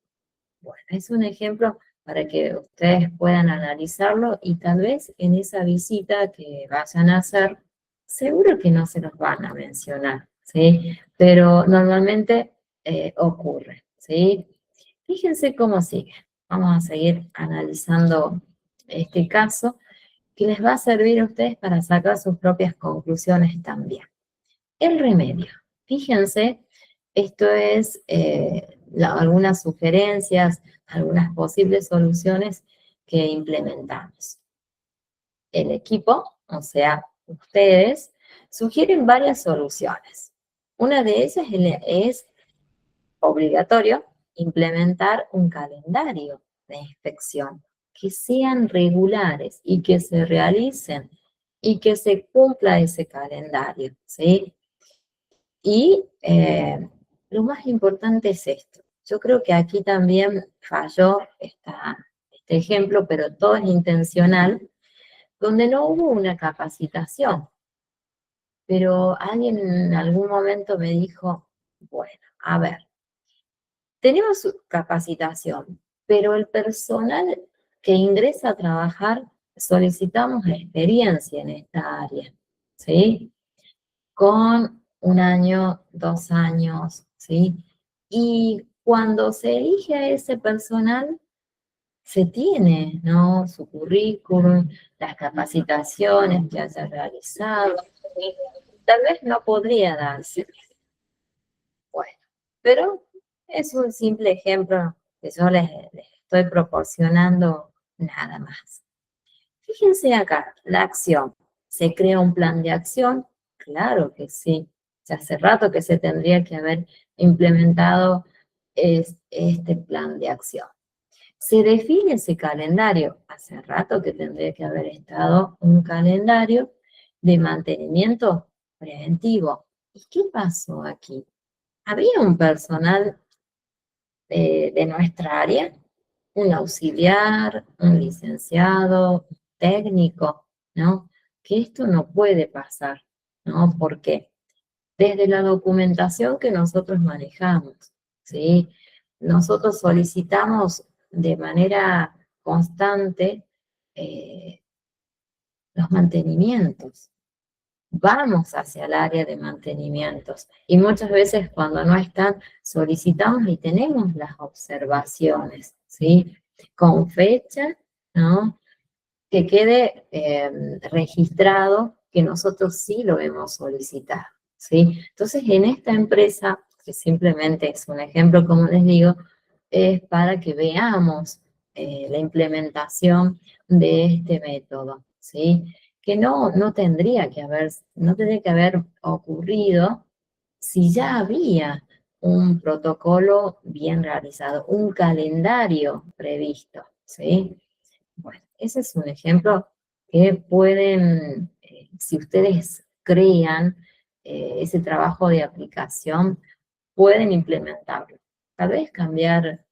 Bueno, es un ejemplo para que ustedes puedan analizarlo y tal vez en esa visita que vayan a hacer, seguro que no se los van a mencionar, ¿sí? Pero normalmente ocurre, ¿sí? Fíjense cómo sigue. Vamos a seguir analizando este caso que les va a servir a ustedes para sacar sus propias conclusiones también. El remedio. Fíjense, esto es algunas sugerencias, algunas posibles soluciones que implementamos. El equipo, o sea, ustedes, sugieren varias soluciones. Una de ellas es obligatorio implementar un calendario de inspección, que sean regulares y que se realicen y que se cumpla ese calendario, ¿sí? Y lo más importante es esto. Yo creo que aquí también falló este ejemplo, pero todo es intencional, donde no hubo una capacitación. Pero alguien en algún momento me dijo, bueno, a ver, tenemos capacitación, pero el personal que ingresa a trabajar solicitamos experiencia en esta área, ¿sí? Con 1 año, 2 años, ¿sí? Y cuando se elige a ese personal, se tiene, ¿no? Su currículum, las capacitaciones que haya realizado. Tal vez no podría darse. Bueno, pero es un simple ejemplo que yo les estoy proporcionando nada más. Fíjense acá, la acción. ¿Se crea un plan de acción? Claro que sí. Ya hace rato que se tendría que haber implementado este plan de acción. ¿Se define ese calendario? Hace rato que tendría que haber estado un calendario de mantenimiento preventivo. ¿Y qué pasó aquí? Había un personal de nuestra área, un auxiliar, un licenciado, un técnico, ¿no? Que esto no puede pasar, ¿no? Porque desde la documentación que nosotros manejamos, ¿sí? Nosotros solicitamos de manera constante los mantenimientos. Vamos hacia el área de mantenimientos y muchas veces cuando no están, solicitamos y tenemos las observaciones, ¿sí? Con fecha, ¿no? Que quede registrado que nosotros sí lo hemos solicitado, ¿sí? Entonces, en esta empresa, que simplemente es un ejemplo, como les digo, es para que veamos la implementación de este método, ¿sí? Que no tendría que haber ocurrido si ya había un protocolo bien realizado, un calendario previsto, ¿sí? Bueno, ese es un ejemplo que pueden, si ustedes crean ese trabajo de aplicación, pueden implementarlo. Tal vez cambiar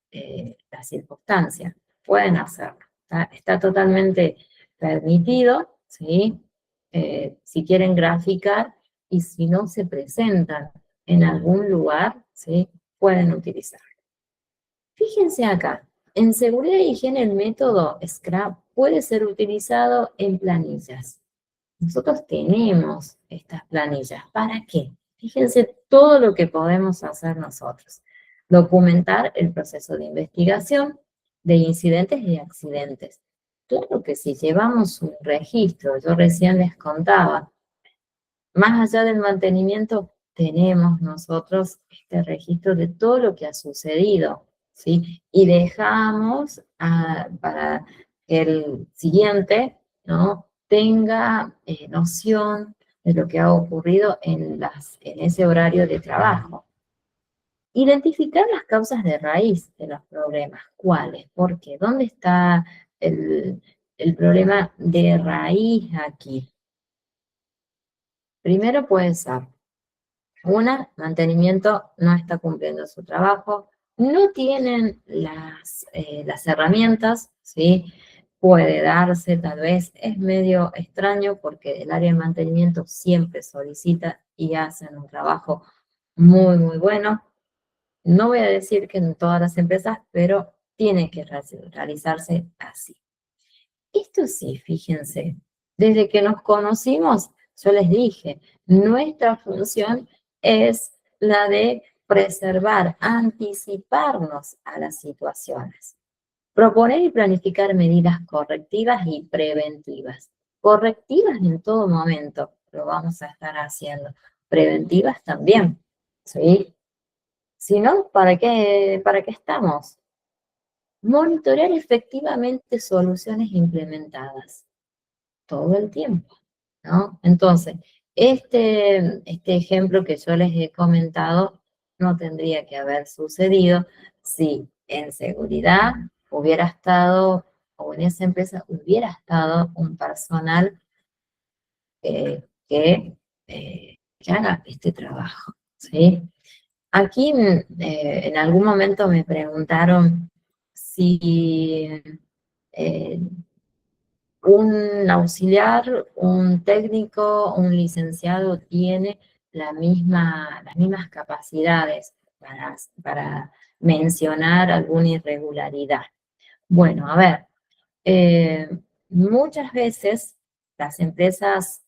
las circunstancias, pueden hacerlo. Está totalmente permitido, ¿sí? Si quieren graficar y si no se presentan en algún lugar, ¿sí? Pueden utilizarlo. Fíjense acá, en seguridad e higiene el método Scrum puede ser utilizado en planillas. Nosotros tenemos estas planillas. ¿Para qué? Fíjense todo lo que podemos hacer nosotros. Documentar el proceso de investigación de incidentes y accidentes. Claro que si llevamos un registro, yo recién les contaba, más allá del mantenimiento, tenemos nosotros este registro de todo lo que ha sucedido, ¿sí? Y dejamos para que el siguiente, ¿no? Tenga noción de lo que ha ocurrido en ese horario de trabajo. Identificar las causas de raíz de los problemas. ¿Cuáles? ¿Por qué? ¿Dónde está el problema de raíz aquí? Primero puede ser mantenimiento no está cumpliendo su trabajo, no tienen las herramientas, ¿sí? Puede darse, tal vez, es medio extraño porque el área de mantenimiento siempre solicita y hacen un trabajo muy, muy bueno. No voy a decir que en todas las empresas, pero tiene que realizarse así. Esto sí, fíjense, desde que nos conocimos, yo les dije, nuestra función es la de preservar, anticiparnos a las situaciones. Proponer y planificar medidas correctivas y preventivas. Correctivas en todo momento lo vamos a estar haciendo. Preventivas también, ¿sí? Si no, ¿para qué estamos? Monitorear efectivamente soluciones implementadas todo el tiempo, ¿no? Entonces, este ejemplo que yo les he comentado no tendría que haber sucedido si en seguridad hubiera estado, o en esa empresa hubiera estado un personal que haga este trabajo, ¿sí? Aquí en algún momento me preguntaron si eh, un auxiliar, un técnico, un licenciado tiene las mismas capacidades para mencionar alguna irregularidad. Bueno, a ver, eh, muchas veces las empresas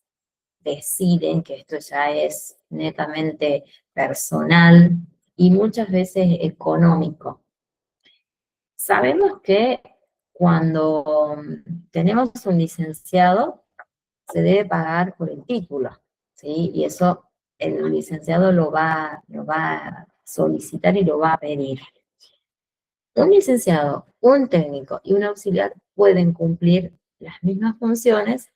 deciden que esto ya es netamente personal y muchas veces económico. Sabemos que cuando tenemos un licenciado, se debe pagar por el título, ¿sí? Y eso el licenciado lo va a solicitar y lo va a pedir. Un licenciado, un técnico y un auxiliar pueden cumplir las mismas funciones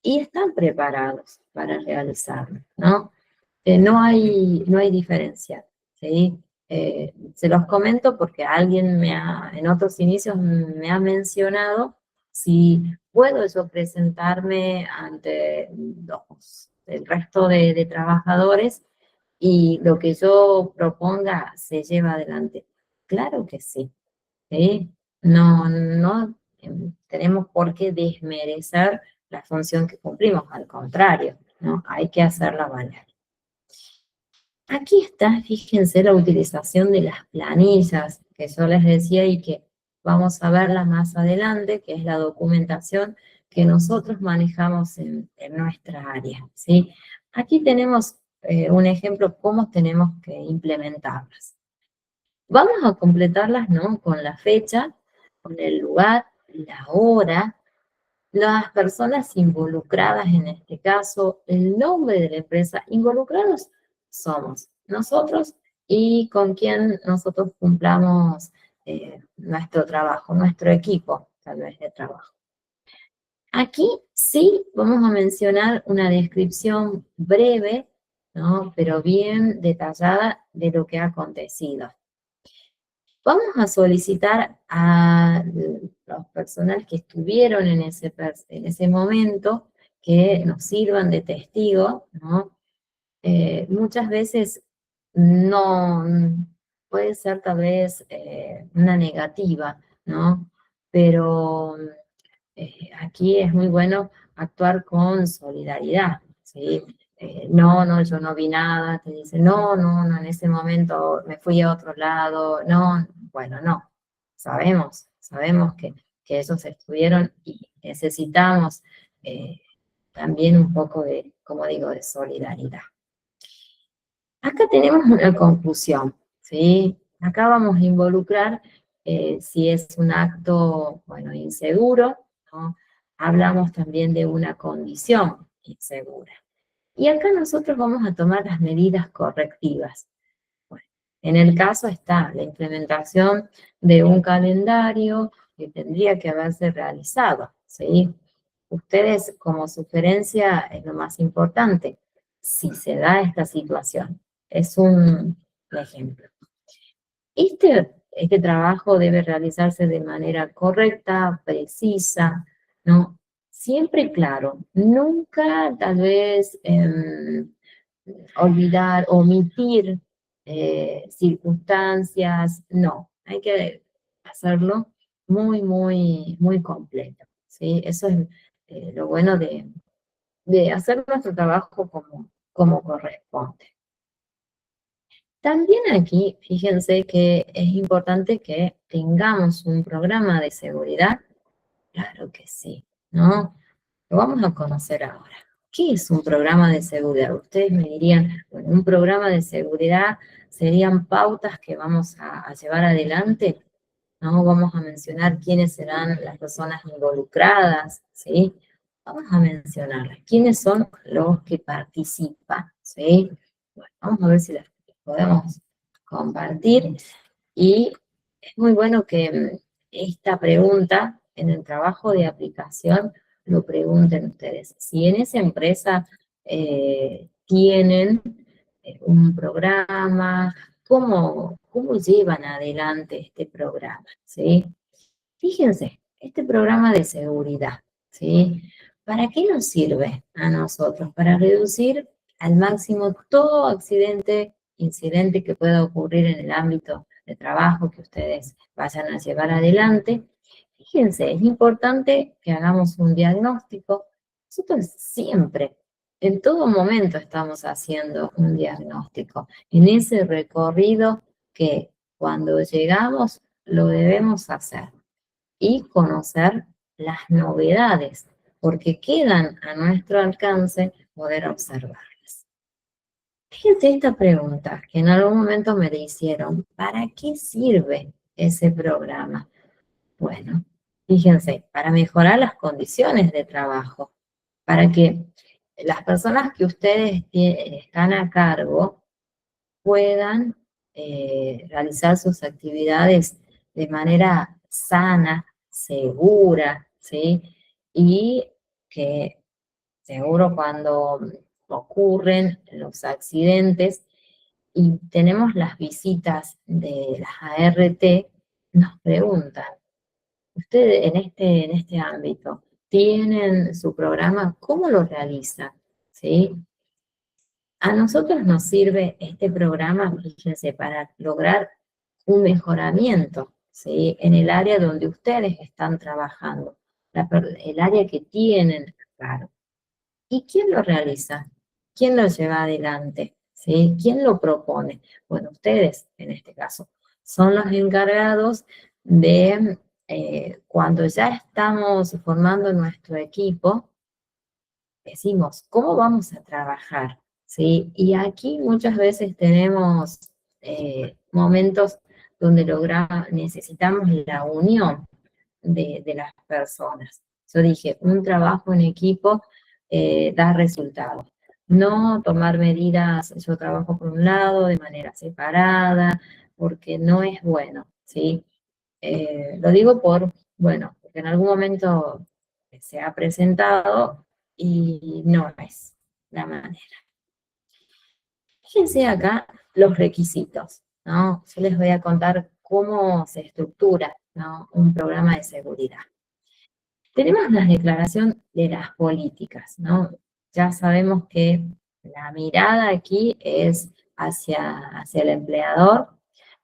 y están preparados para realizarlo, ¿no? No hay diferencia, ¿sí? Se los comento porque alguien en otros inicios me ha mencionado si puedo yo presentarme ante el resto de trabajadores y lo que yo proponga se lleva adelante. Claro que sí, ¿sí? No tenemos por qué desmerecer la función que cumplimos, al contrario, ¿no? Hay que hacerla valer. Aquí está, fíjense la utilización de las planillas que yo les decía y que vamos a verla más adelante, que es la documentación que nosotros manejamos en nuestra área, ¿sí? Aquí tenemos un ejemplo cómo tenemos que implementarlas. Vamos a completarlas, ¿no? Con la fecha, con el lugar, la hora, las personas involucradas en este caso, el nombre de la empresa, involucrados somos nosotros y con quien nosotros cumplamos nuestro trabajo, nuestro equipo, tal vez de trabajo. Aquí sí vamos a mencionar una descripción breve, ¿no? Pero bien detallada de lo que ha acontecido. Vamos a solicitar a los personal que estuvieron en ese momento que nos sirvan de testigo, ¿no? Muchas veces no, puede ser tal vez una negativa, ¿no? Pero aquí es muy bueno actuar con solidaridad, ¿sí? No, yo no vi nada, te dice, no, en ese momento me fui a otro lado, no, bueno, no, sabemos que ellos estuvieron y necesitamos también un poco de, como digo, de solidaridad. Acá tenemos una conclusión, ¿sí? Acá vamos a involucrar si es un acto, bueno, inseguro, ¿no? Hablamos también de una condición insegura. Y acá nosotros vamos a tomar las medidas correctivas. Bueno, en el caso está la implementación de un calendario que tendría que haberse realizado, ¿sí? Ustedes como sugerencia es lo más importante, si se da esta situación. Es un ejemplo. Este trabajo debe realizarse de manera correcta, precisa, ¿no? Siempre claro, nunca tal vez olvidar, omitir circunstancias, no, hay que hacerlo muy completo, ¿sí? Eso es lo bueno de hacer nuestro trabajo como corresponde. También aquí, fíjense que es importante que tengamos un programa de seguridad. Claro que sí, ¿no? Lo vamos a conocer ahora. ¿Qué es un programa de seguridad? Ustedes me dirían, bueno, un programa de seguridad serían pautas que vamos a llevar adelante. ¿no? Vamos a mencionar quiénes serán las personas involucradas, ¿sí? Vamos a mencionarlas. ¿Quiénes son los que participan? ¿Sí? Bueno, vamos a ver si las podemos compartir. Y es muy bueno que esta pregunta en el trabajo de aplicación lo pregunten ustedes. Si en esa empresa tienen un programa, ¿cómo llevan adelante este programa? ¿Sí? Fíjense, este programa de seguridad, ¿sí? ¿Para qué nos sirve a nosotros? Para reducir al máximo todo accidente, incidente que pueda ocurrir en el ámbito de trabajo que ustedes vayan a llevar adelante. Fíjense, es importante que hagamos un diagnóstico. Nosotros siempre, en todo momento estamos haciendo un diagnóstico. En ese recorrido que cuando llegamos lo debemos hacer y conocer las novedades, porque quedan a nuestro alcance poder observarlas. Fíjense esta pregunta que en algún momento me hicieron, ¿para qué sirve ese programa? Bueno, fíjense, para mejorar las condiciones de trabajo, para que las personas que ustedes están a cargo puedan realizar sus actividades de manera sana, segura, ¿sí? Y que seguro cuando ocurren los accidentes y tenemos las visitas de las ART, nos preguntan, ¿ustedes en este ámbito tienen su programa? ¿Cómo lo realizan? ¿Sí? A nosotros nos sirve este programa, fíjense, para lograr un mejoramiento, ¿sí? En el área donde ustedes están trabajando, el área que tienen, claro. ¿Y quién lo realiza? ¿Quién lo lleva adelante? ¿Sí? ¿Quién lo propone? Bueno, ustedes, en este caso, son los encargados de, cuando ya estamos formando nuestro equipo, decimos, ¿cómo vamos a trabajar? ¿Sí? Y aquí muchas veces tenemos momentos donde necesitamos la unión de las personas. Yo dije, un trabajo en equipo da resultados. No tomar medidas, yo trabajo por un lado de manera separada, porque no es bueno, ¿sí? Lo digo bueno, porque en algún momento se ha presentado y no es la manera. Fíjense acá los requisitos, ¿no? Yo les voy a contar cómo se estructura, ¿no?, un programa de seguridad. Tenemos la declaración de las políticas, ¿no? Ya sabemos que la mirada aquí es hacia el empleador,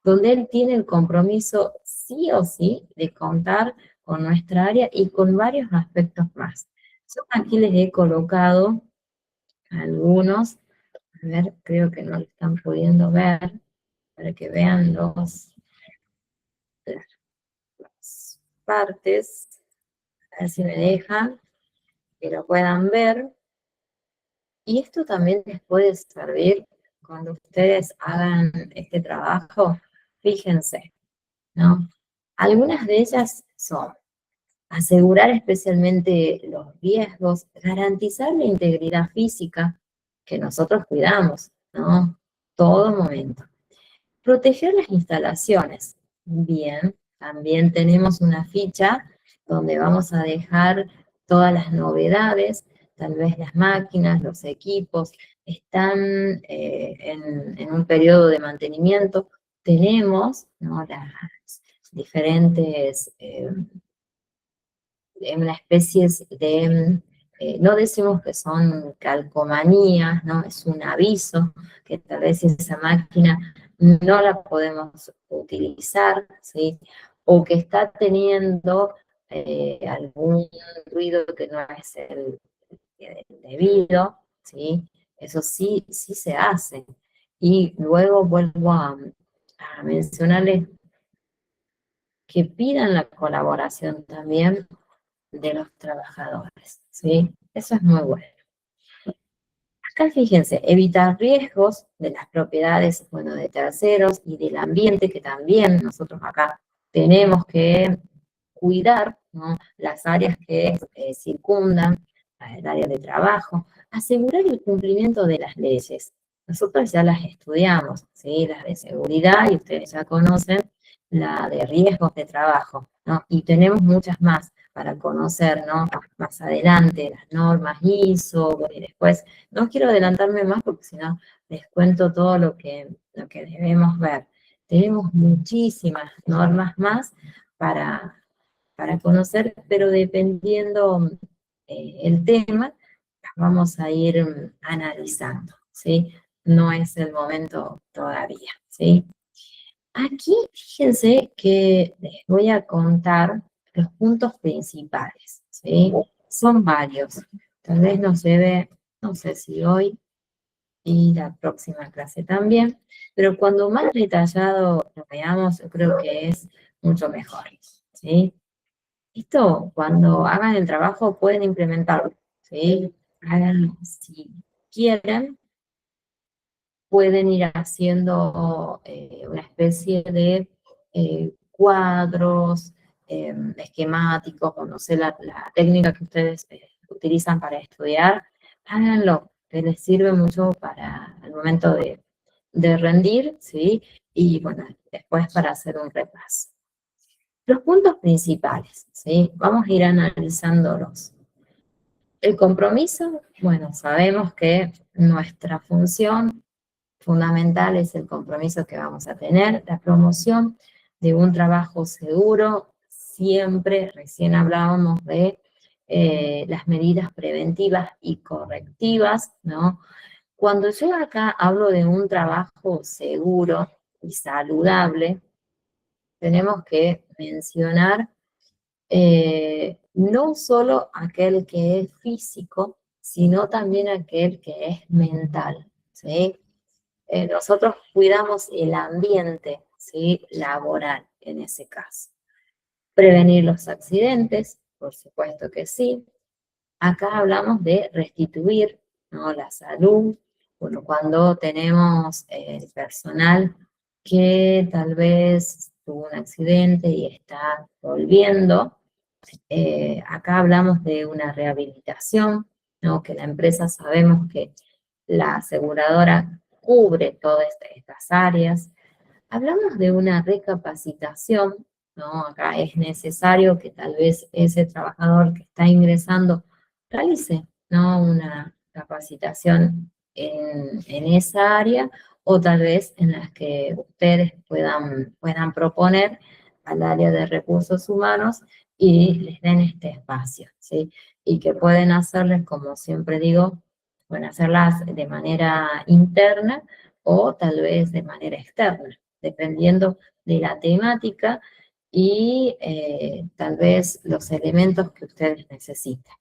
donde él tiene el compromiso sí o sí de contar con nuestra área y con varios aspectos más. Yo aquí les he colocado algunos, a ver, creo que no lo están pudiendo ver, para que vean las partes, a ver si me dejan que lo puedan ver. Y esto también les puede servir cuando ustedes hagan este trabajo. Fíjense, ¿no? Algunas de ellas son asegurar especialmente los riesgos, garantizar la integridad física que nosotros cuidamos, ¿no? Todo momento. Proteger las instalaciones. Bien, también tenemos una ficha donde vamos a dejar todas las novedades, tal vez las máquinas, los equipos, están en un periodo de mantenimiento. Tenemos, ¿no?, las diferentes una especie de, no decimos que son calcomanías, ¿no? Es un aviso que tal vez esa máquina no la podemos utilizar, ¿sí? O que está teniendo algún ruido que no es el debido, ¿sí? Eso sí, sí se hace. Y luego vuelvo a mencionarles que pidan la colaboración también de los trabajadores, ¿sí? Eso es muy bueno. Acá fíjense, evitar riesgos de las propiedades, bueno, de terceros y del ambiente, que también nosotros acá tenemos que cuidar, ¿no?, las áreas que circundan al área de trabajo, asegurar el cumplimiento de las leyes. Nosotros ya las estudiamos, ¿sí? Las de seguridad, y ustedes ya conocen la de riesgos de trabajo, ¿no? Y tenemos muchas más para conocer, ¿no?, más adelante, las normas ISO, y después, no quiero adelantarme más porque si no les cuento todo lo que debemos ver. Tenemos muchísimas normas más para, para conocer, pero dependiendo el tema, las vamos a ir analizando, ¿sí? No es el momento todavía, ¿sí? Aquí, fíjense que les voy a contar los puntos principales, ¿sí? Son varios. Tal vez nos lleve, no sé si hoy y la próxima clase también, pero cuando más detallado lo veamos, yo creo que es mucho mejor, ¿sí? Esto, cuando hagan el trabajo, pueden implementarlo, ¿sí? Hagan, si quieren, pueden ir haciendo una especie de cuadros, esquemáticos, o no sé, la técnica que ustedes utilizan para estudiar, háganlo, que les sirve mucho para el momento de rendir, ¿sí? Y bueno, después para hacer un repaso. Los puntos principales, ¿sí? Vamos a ir analizándolos. El compromiso, bueno, sabemos que nuestra función fundamental es el compromiso que vamos a tener, la promoción de un trabajo seguro, siempre, recién hablábamos de las medidas preventivas y correctivas, ¿no? Cuando yo acá hablo de un trabajo seguro y saludable, tenemos que mencionar no solo aquel que es físico, sino también aquel que es mental, ¿sí? Nosotros cuidamos el ambiente, ¿sí?, laboral en ese caso. Prevenir los accidentes, por supuesto que sí. Acá hablamos de restituir, ¿no?, la salud. Bueno, cuando tenemos el personal que tal vez tuvo un accidente y está volviendo, acá hablamos de una rehabilitación, ¿no?, que la empresa sabemos que la aseguradora cubre todas estas áreas. Hablamos de una recapacitación, ¿no? Acá es necesario que tal vez ese trabajador que está ingresando realice, ¿no?, una capacitación en esa área, o tal vez en las que ustedes puedan proponer al área de recursos humanos y les den este espacio, ¿sí? Y que pueden hacerles, como siempre digo, pueden hacerlas de manera interna o tal vez de manera externa, dependiendo de la temática y tal vez los elementos que ustedes necesitan.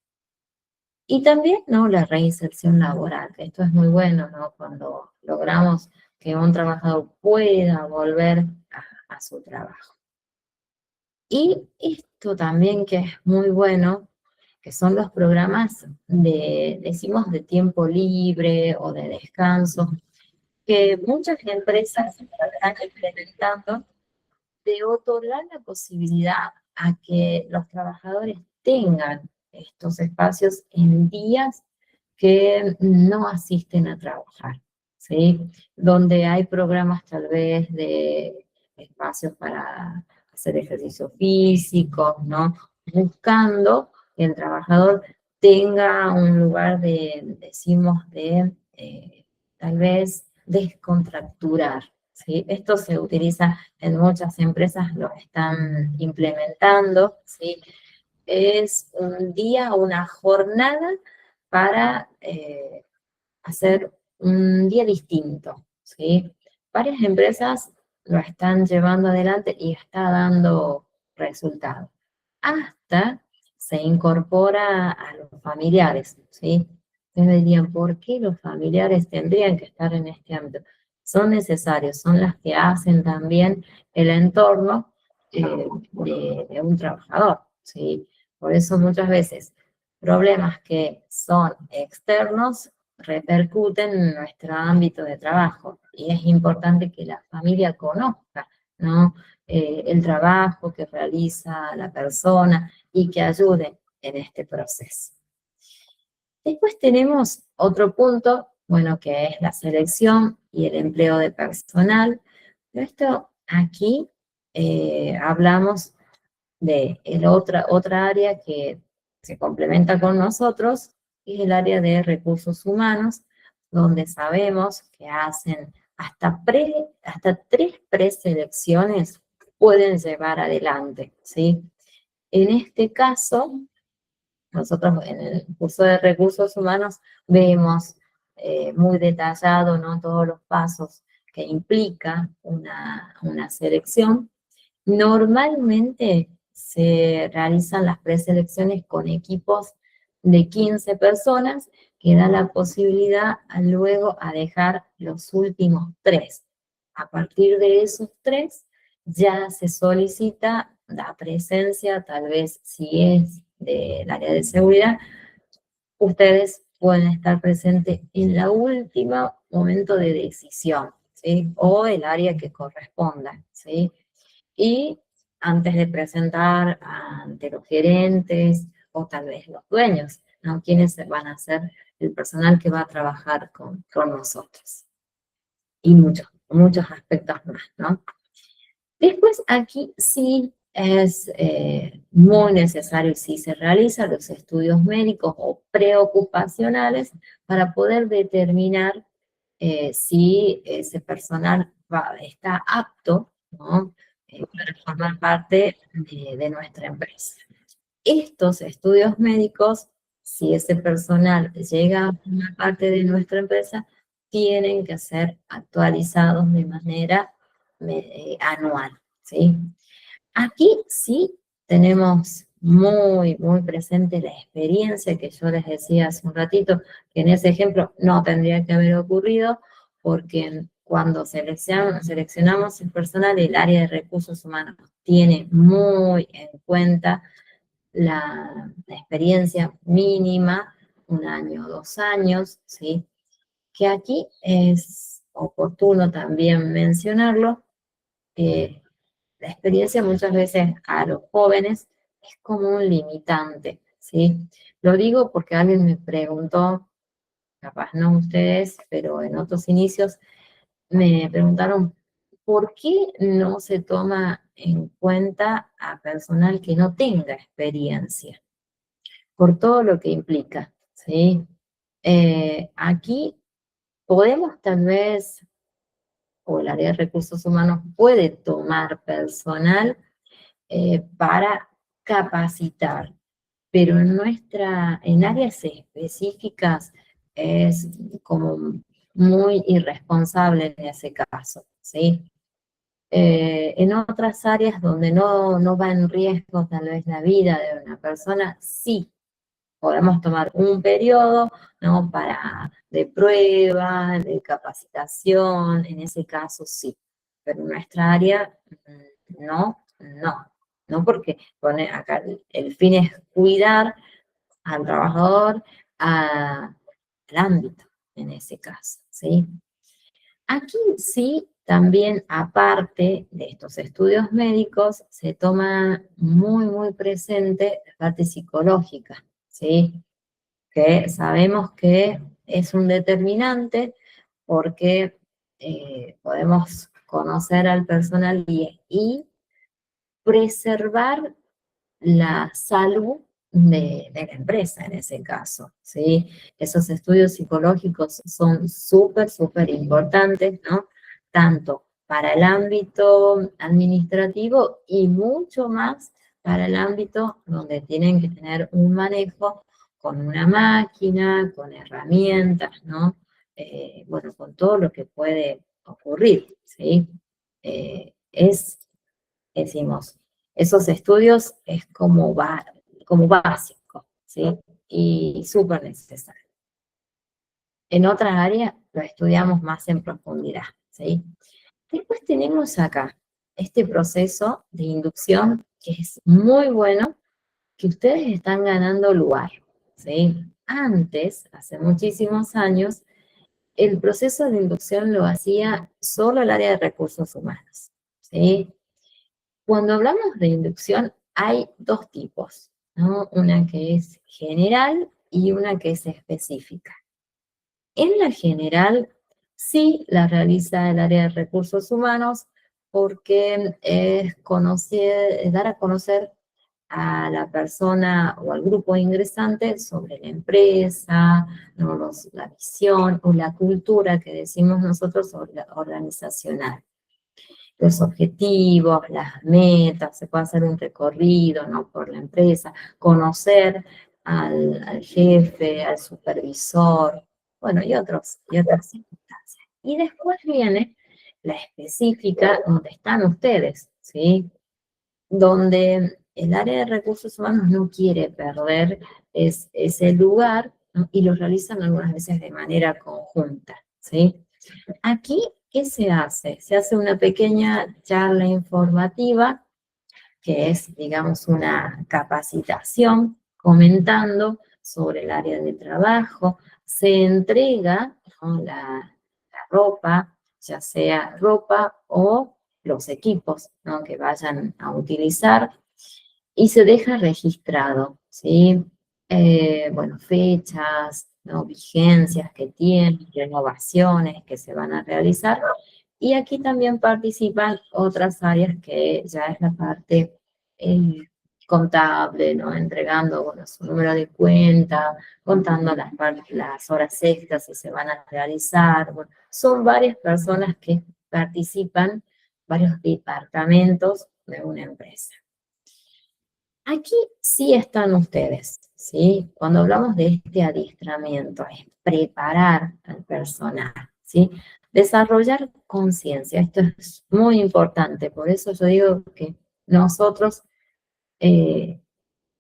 Y también, ¿no?, la reinserción laboral. Esto es muy bueno, ¿no?, cuando logramos que un trabajador pueda volver a su trabajo. Y esto también que es muy bueno, que son los programas decimos, de tiempo libre o de descanso, que muchas empresas están implementando, de otorgar la posibilidad a que los trabajadores tengan estos espacios en días que no asisten a trabajar, ¿sí? Donde hay programas tal vez de espacios para hacer ejercicio físico, ¿no? Buscando que el trabajador tenga un lugar decimos, tal vez descontracturar, ¿sí? Esto se utiliza en muchas empresas, lo están implementando, ¿sí? Es un día, una jornada para hacer un día distinto, ¿sí? Varias empresas lo están llevando adelante y está dando resultados. Hasta se incorpora a los familiares, ¿sí? Ustedes dirían, ¿por qué los familiares tendrían que estar en este ámbito? Son necesarios, son las que hacen también el entorno de un trabajador, ¿sí? Por eso muchas veces problemas que son externos repercuten en nuestro ámbito de trabajo y es importante que la familia conozca, ¿no?, el trabajo que realiza la persona y que ayuden en este proceso. Después tenemos otro punto, bueno, que es la selección y el empleo de personal. Pero esto aquí hablamos de otra área que se complementa con nosotros, que es el área de recursos humanos, donde sabemos que hacen hasta 3 preselecciones pueden llevar adelante, ¿sí? En este caso, nosotros en el curso de recursos humanos vemos muy detallado, ¿no?, todos los pasos que implica una selección. Normalmente se realizan las preselecciones con equipos de 15 personas que da la posibilidad luego a dejar los últimos 3. A partir de esos 3 ya se solicita la presencia, tal vez si es del área de seguridad, ustedes pueden estar presentes en la última momento de decisión, ¿sí? O el área que corresponda, ¿sí? Y antes de presentar ante los gerentes o tal vez los dueños, ¿no?, quienes van a ser el personal que va a trabajar con nosotros. Y muchos aspectos más, ¿no? Después aquí sí es muy necesario, si se realizan los estudios médicos o preocupacionales para poder determinar si ese personal está apto, ¿no?, para formar parte de nuestra empresa. Estos estudios médicos, si ese personal llega a formar parte de nuestra empresa, tienen que ser actualizados de manera anual, ¿sí? Aquí sí tenemos muy presente la experiencia que yo les decía hace un ratito, que en ese ejemplo no tendría que haber ocurrido, porque cuando seleccionamos el personal, el área de recursos humanos tiene muy en cuenta la experiencia mínima, 1 año, 2 años, ¿sí? Que aquí es oportuno también mencionarlo, la experiencia muchas veces a los jóvenes es como un limitante, ¿sí? Lo digo porque alguien me preguntó, capaz no ustedes, pero en otros inicios, me preguntaron, ¿por qué no se toma en cuenta a personal que no tenga experiencia? Por todo lo que implica, ¿sí? Aquí podemos tal vez, o el área de recursos humanos puede tomar personal para capacitar, pero en áreas específicas es como muy irresponsable en ese caso, ¿sí? En otras áreas donde no va en riesgo tal vez la vida de una persona, sí podemos tomar un periodo, ¿no?, de prueba, de capacitación, en ese caso sí, pero en nuestra área no, porque acá el fin es cuidar al trabajador, al ámbito, en ese caso, ¿sí? Aquí sí, también aparte de estos estudios médicos, se toma muy presente la parte psicológica, ¿sí? Que sabemos que es un determinante porque podemos conocer al personal y preservar la salud de la empresa en ese caso, ¿sí? Esos estudios psicológicos son súper importantes, ¿no? Tanto para el ámbito administrativo y mucho más para el ámbito donde tienen que tener un manejo con una máquina, con herramientas, ¿no? Bueno, con todo lo que puede ocurrir, ¿sí? Es decimos, esos estudios es como básico, ¿sí? Y súper necesario. En otras áreas lo estudiamos más en profundidad, ¿sí? Después tenemos acá este proceso de inducción que es muy bueno, que ustedes están ganando lugar, ¿sí? Antes, hace muchísimos años, el proceso de inducción lo hacía solo el área de recursos humanos, ¿sí? Cuando hablamos de inducción, hay dos tipos, ¿no? Una que es general y una que es específica. En la general, sí la realiza el área de recursos humanos porque es dar a conocer a la persona o al grupo ingresante sobre la empresa, ¿no? La visión o la cultura que decimos nosotros organizacional. Los objetivos, las metas, se puede hacer un recorrido, ¿no? Por la empresa, conocer al jefe, al supervisor, bueno, y otras circunstancias. Y después viene la específica, donde están ustedes, ¿sí? Donde el área de recursos humanos no quiere perder ese lugar, ¿no? Y lo realizan algunas veces de manera conjunta, ¿sí? Aquí, ¿qué se hace? Se hace una pequeña charla informativa, que es, digamos, una capacitación comentando sobre el área de trabajo. Se entrega, ¿no? La ropa, ya sea ropa o los equipos, ¿no? Que vayan a utilizar y se deja registrado, ¿sí? Bueno, fechas, ¿no? Vigencias que tienen, renovaciones que se van a realizar. Y aquí también participan otras áreas que ya es la parte eh, contable, ¿no? Entregando, bueno, su número de cuenta, contando las horas extras que se van a realizar. Bueno, son varias personas que participan, varios departamentos de una empresa. Aquí sí están ustedes, ¿sí? Cuando hablamos de este adiestramiento, es preparar al personal, ¿sí? Desarrollar conciencia, esto es muy importante, por eso yo digo que nosotros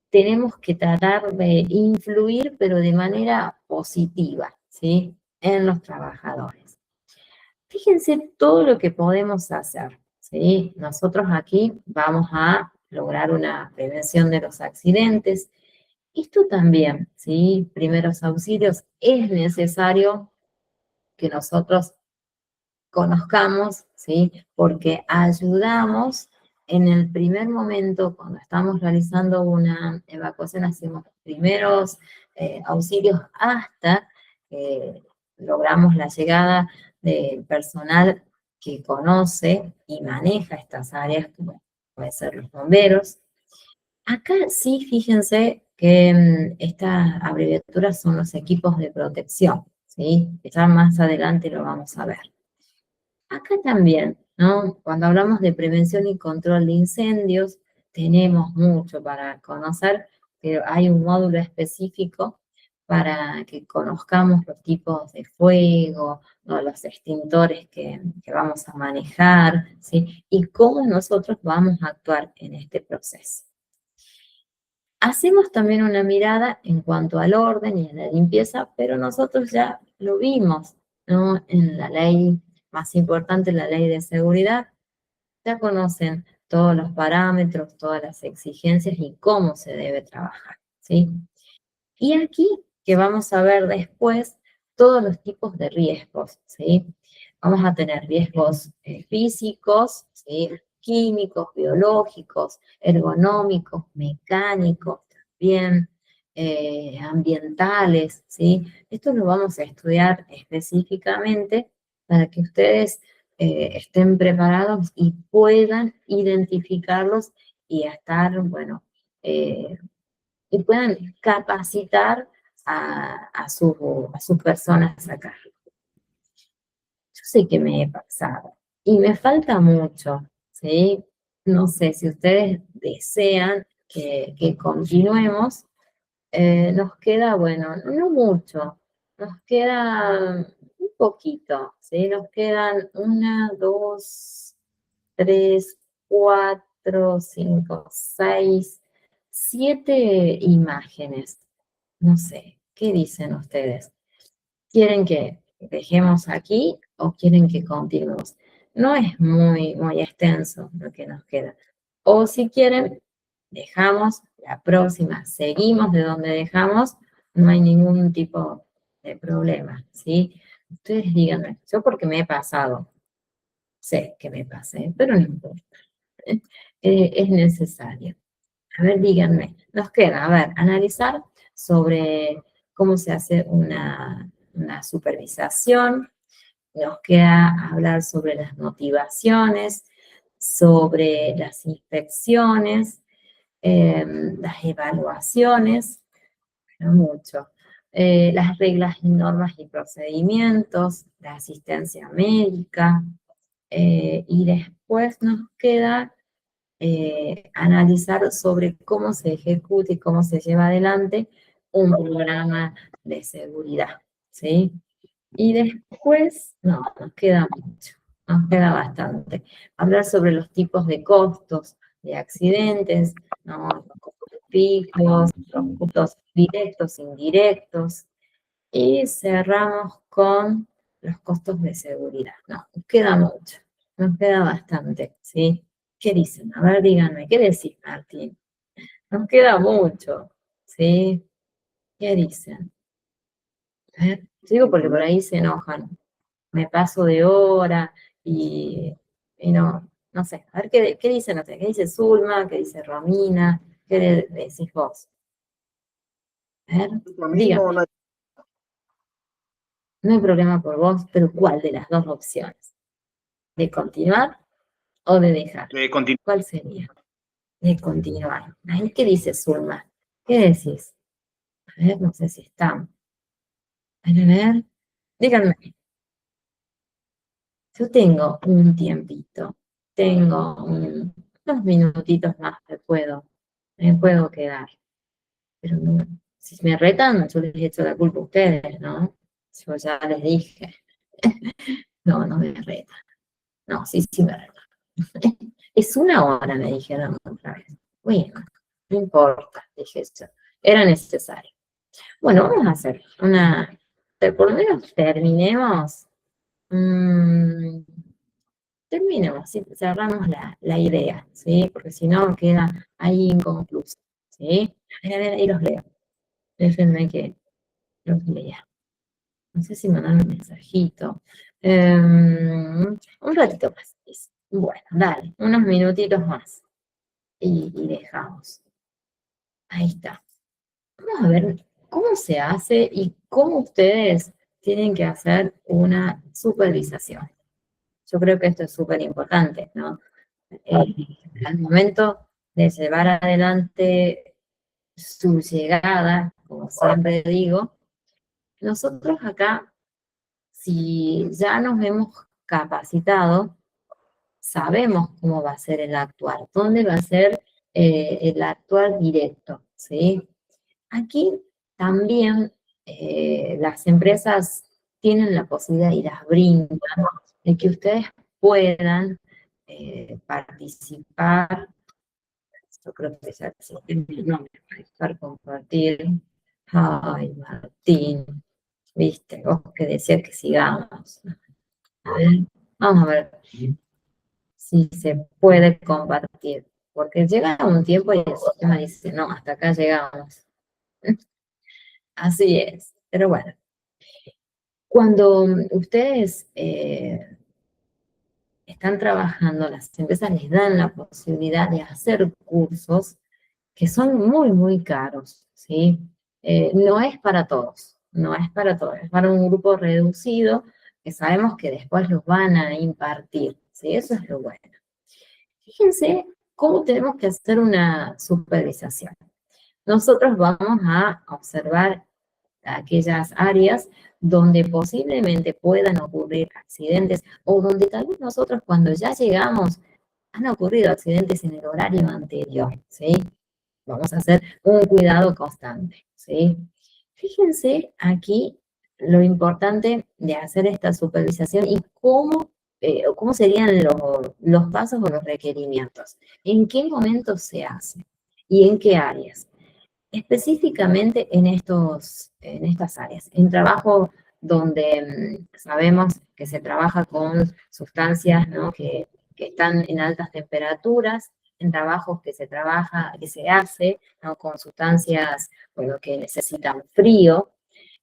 tenemos que tratar de influir, pero de manera positiva, ¿sí? En los trabajadores. Fíjense todo lo que podemos hacer, ¿sí? Nosotros aquí vamos a lograr una prevención de los accidentes. Esto también, ¿sí? Primeros auxilios, es necesario que nosotros conozcamos, ¿sí? Porque ayudamos en el primer momento, cuando estamos realizando una evacuación, hacemos primeros auxilios hasta que logramos la llegada del personal que conoce y maneja estas áreas, como pueden ser los bomberos. Acá sí, fíjense que estas abreviaturas son los equipos de protección, ¿sí? Ya más adelante lo vamos a ver. Acá también, ¿no? Cuando hablamos de prevención y control de incendios, tenemos mucho para conocer, pero hay un módulo específico para que conozcamos los tipos de fuego, ¿no? Los extintores que vamos a manejar, ¿sí? Y cómo nosotros vamos a actuar en este proceso. Hacemos también una mirada en cuanto al orden y a la limpieza, pero nosotros ya lo vimos, ¿no? En la ley más importante, la ley de seguridad, ya conocen todos los parámetros, todas las exigencias y cómo se debe trabajar, ¿sí? Y aquí que vamos a ver después todos los tipos de riesgos, ¿sí? Vamos a tener riesgos físicos, ¿sí? Químicos, biológicos, ergonómicos, mecánicos, también ambientales, ¿sí? Esto lo vamos a estudiar específicamente para que ustedes estén preparados y puedan identificarlos y estar, bueno, y puedan capacitar a sus personas acá. Yo sé que me he pasado y me falta mucho, ¿sí? No sé si ustedes desean que continuemos. Nos queda, bueno, no mucho, nos queda un poquito, ¿sí? Nos quedan una, dos, tres, cuatro, cinco, seis, siete imágenes. No sé, ¿qué dicen ustedes? ¿Quieren que dejemos aquí o quieren que continuemos? No es muy extenso lo que nos queda. O si quieren, dejamos la próxima, seguimos de donde dejamos, no hay ningún tipo de problema, ¿sí? Ustedes díganme, yo porque me he pasado, sé que me pasé, pero no importa. es necesario. A ver, díganme, nos queda, a ver, analizar sobre cómo se hace una supervisación, nos queda hablar sobre las motivaciones, sobre las inspecciones, las evaluaciones, no mucho, las reglas y normas y procedimientos, la asistencia médica, y después nos queda analizar sobre cómo se ejecuta y cómo se lleva adelante un programa de seguridad, ¿sí? Y después, no, nos queda mucho, nos queda bastante. Hablar sobre los tipos de costos de accidentes, ¿no? Los costos fijos, los costos directos, indirectos, y cerramos con los costos de seguridad. No, nos queda mucho, nos queda bastante, ¿sí? ¿Qué dicen? A ver, díganme, ¿qué decís, Martín? Nos queda mucho, ¿sí? ¿Qué dicen? A ver, digo porque por ahí se enojan. Me paso de hora y no sé. A ver, ¿qué dicen? No sé, ¿qué dice Zulma? ¿Qué dice Romina? ¿Qué decís vos? A ver, Lo mismo, díganme. No hay problema por vos, pero ¿cuál de las dos opciones? ¿De continuar o de dejar? ¿Cuál sería? De continuar. A ver, ¿qué dice Zulma? ¿Qué decís? A ver, no sé si están. A ver, díganme. Yo tengo un tiempito, tengo unos minutitos más que me puedo quedar. Pero no, si me retan, yo les echo la culpa a ustedes, ¿no? Yo ya les dije. No, no me retan. No, sí, sí me retan. Es una hora, me dijeron otra vez. Bueno, no importa, dije eso. Era necesario. Bueno, vamos a hacer por lo menos terminemos. mm, Terminemos, ¿sí? Cerramos la idea, ¿sí? Porque si no queda ahí inconcluso, ¿sí? A ver, ahí los leo. Déjenme que los lea. No sé si mandaron un mensajito. Un ratito más. Bueno, dale, unos minutitos más. Y dejamos. Ahí está. Vamos a ver cómo se hace y cómo ustedes tienen que hacer una supervisación. Yo creo que esto es súper importante, ¿no? Al momento de llevar adelante su llegada, como siempre digo, nosotros acá, si ya nos hemos capacitado, sabemos cómo va a ser el actuar, dónde va a ser el actuar directo, ¿sí? Aquí también las empresas tienen la posibilidad y las brindan de que ustedes puedan participar. Yo creo que ya se tiene el nombre para compartir. Ay, Martín, viste, vos que decías que sigamos. A ver, vamos a ver si se puede compartir. Porque llega un tiempo y el sistema dice, no, hasta acá llegamos. Así es. Pero bueno, cuando ustedes están trabajando, las empresas les dan la posibilidad de hacer cursos que son muy, muy caros, ¿sí? No es para todos, no es para todos, es para un grupo reducido que sabemos que después los van a impartir, ¿sí? Eso es lo bueno. Fíjense cómo tenemos que hacer una supervisación. Nosotros vamos a observar aquellas áreas donde posiblemente puedan ocurrir accidentes o donde tal vez nosotros cuando ya llegamos han ocurrido accidentes en el horario anterior, ¿sí? Vamos a hacer un cuidado constante, ¿sí? Fíjense aquí lo importante de hacer esta supervisación y cómo serían los pasos o los requerimientos. ¿En qué momento se hace? ¿Y en qué áreas? Específicamente en estas áreas. En trabajo donde sabemos que se trabaja con sustancias, ¿no? que están en altas temperaturas, en trabajos que se hace, ¿no? con sustancias, bueno, que necesitan frío,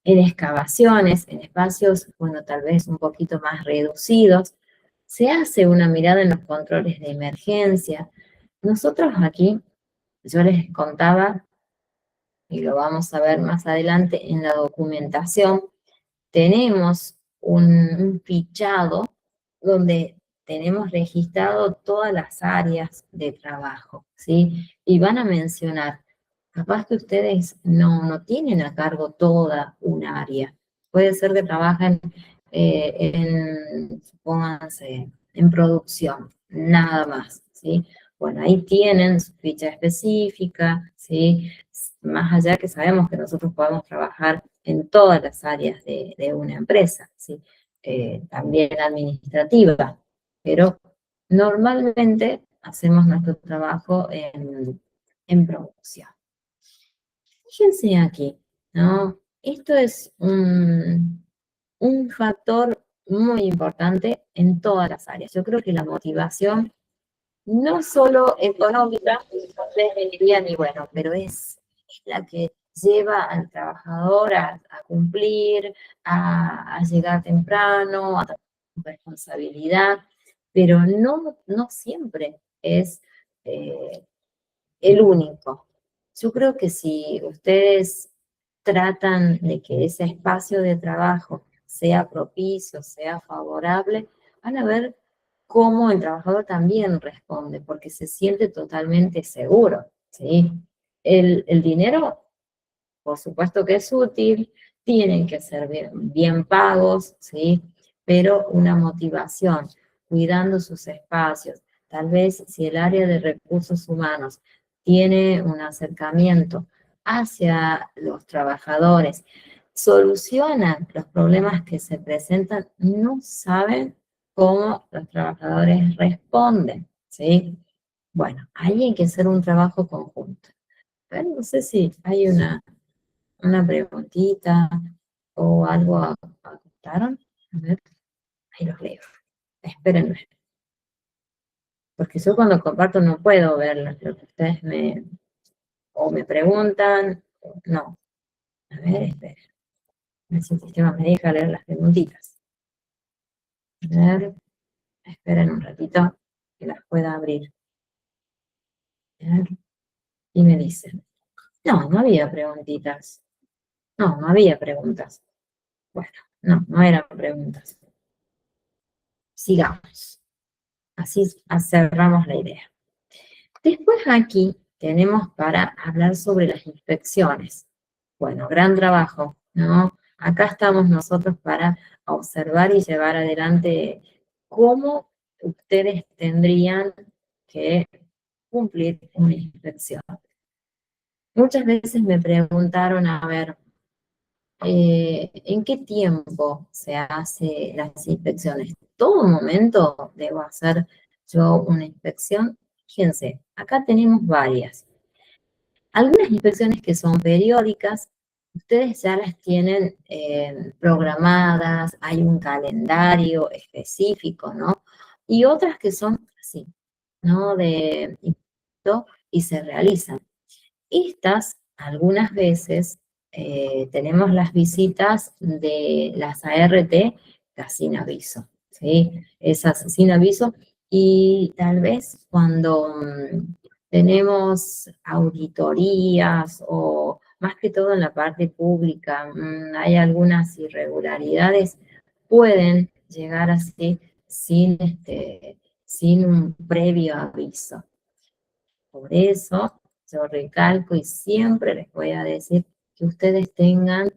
en excavaciones, en espacios, bueno, tal vez un poquito más reducidos, se hace una mirada en los controles de emergencia, Nosotros aquí, yo les contaba, y lo vamos a ver más adelante en la documentación, tenemos un fichado donde tenemos registrado todas las áreas de trabajo, ¿sí? Y van a mencionar, capaz que ustedes no tienen a cargo toda un área. Puede ser que trabajen supónganse, en producción, nada más, ¿sí? Bueno, ahí tienen su ficha específica, ¿sí? Más allá que sabemos que nosotros podemos trabajar en todas las áreas de una empresa, ¿sí? También administrativa, pero normalmente hacemos nuestro trabajo en producción. Fíjense aquí, ¿no? Esto es un factor muy importante en todas las áreas. Yo creo que la motivación, no solo económica, ustedes dirían, y bueno, pero es la que lleva al trabajador a cumplir, a llegar temprano, a tener responsabilidad, pero no siempre es el único. Yo creo que si ustedes tratan de que ese espacio de trabajo sea propicio, sea favorable, van a ver cómo el trabajador también responde, porque se siente totalmente seguro, ¿sí? El dinero, por supuesto que es útil, tienen que ser bien pagos, ¿sí? Pero una motivación, cuidando sus espacios. Tal vez si el área de recursos humanos tiene un acercamiento hacia los trabajadores, solucionan los problemas que se presentan, no saben cómo los trabajadores responden, ¿sí? Bueno, ahí hay que hacer un trabajo conjunto. Pero no sé si hay una preguntita o algo apuntaron. A ver, ahí los leo. Espérenme. Porque yo cuando comparto no puedo ver lo que ustedes me preguntan. No. A ver, esperen. A ver si el sistema me deja leer las preguntitas. A ver, esperen un ratito que las pueda abrir. A ver, y me dicen. No había preguntitas. No había preguntas. Bueno, no eran preguntas. Sigamos. Así cerramos la idea. Después aquí tenemos para hablar sobre las inspecciones. Bueno, gran trabajo, ¿no? Acá estamos nosotros para observar y llevar adelante cómo ustedes tendrían que cumplir una inspección. Muchas veces me preguntaron, a ver, ¿en qué tiempo se hace las inspecciones? ¿Todo momento debo hacer yo una inspección? Fíjense, acá tenemos varias. Algunas inspecciones que son periódicas, ustedes ya las tienen programadas, hay un calendario específico, ¿no? Y otras que son así, ¿no? Y se realizan. Estas, algunas veces, tenemos las visitas de las ART casi sin aviso, ¿sí? Esas sin aviso, y tal vez cuando tenemos auditorías o más que todo en la parte pública, hay algunas irregularidades, pueden llegar así sin un previo aviso. Por eso yo recalco y siempre les voy a decir que ustedes tengan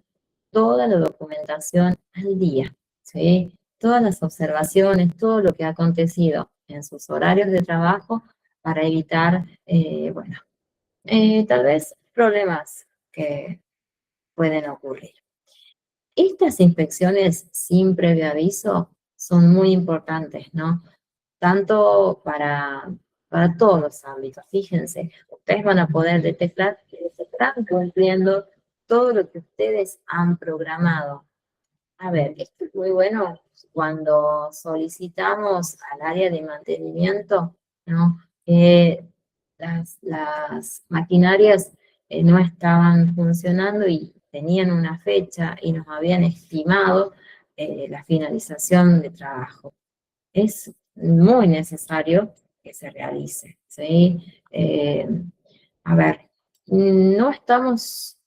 toda la documentación al día, ¿sí? Todas las observaciones, todo lo que ha acontecido en sus horarios de trabajo para evitar, bueno, tal vez problemas que pueden ocurrir. Estas inspecciones sin previo aviso son muy importantes, ¿no? Tanto para todos los ámbitos. Fíjense, ustedes van a poder detectar que se están cumpliendo todo lo que ustedes han programado. A ver, esto es muy bueno cuando solicitamos al área de mantenimiento, ¿no? Las maquinarias no estaban funcionando y tenían una fecha y nos habían estimado la finalización de trabajo. Es muy necesario que se realice, ¿sí? A ver, no estamos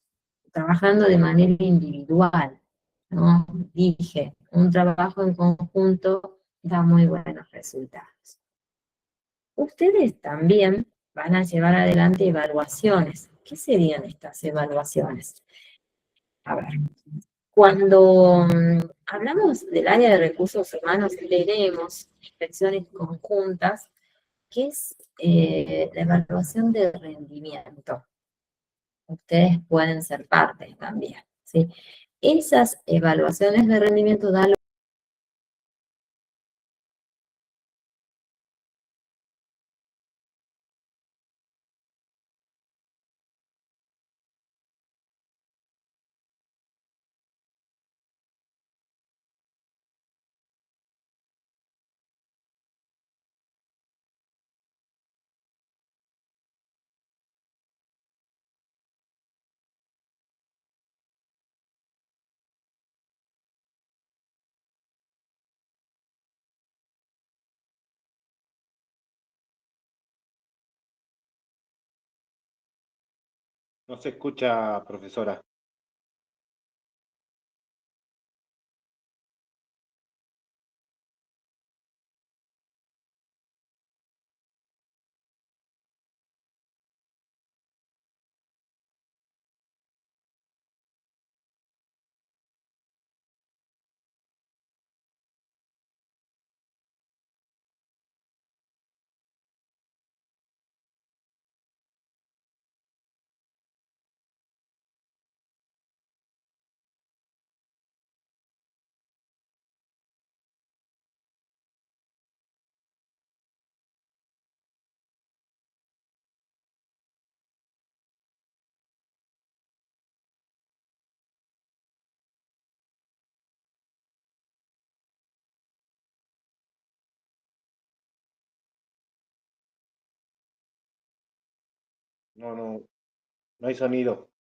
trabajando de manera individual, ¿no? Dije, un trabajo en conjunto da muy buenos resultados. Ustedes también van a llevar adelante evaluaciones. ¿Qué serían estas evaluaciones? A ver, cuando hablamos del área de recursos humanos, tenemos inspecciones conjuntas, que es la evaluación de rendimiento. Ustedes pueden ser parte también, ¿sí? Esas evaluaciones de rendimiento dan. No se escucha, profesora. No, no, no hay sonido.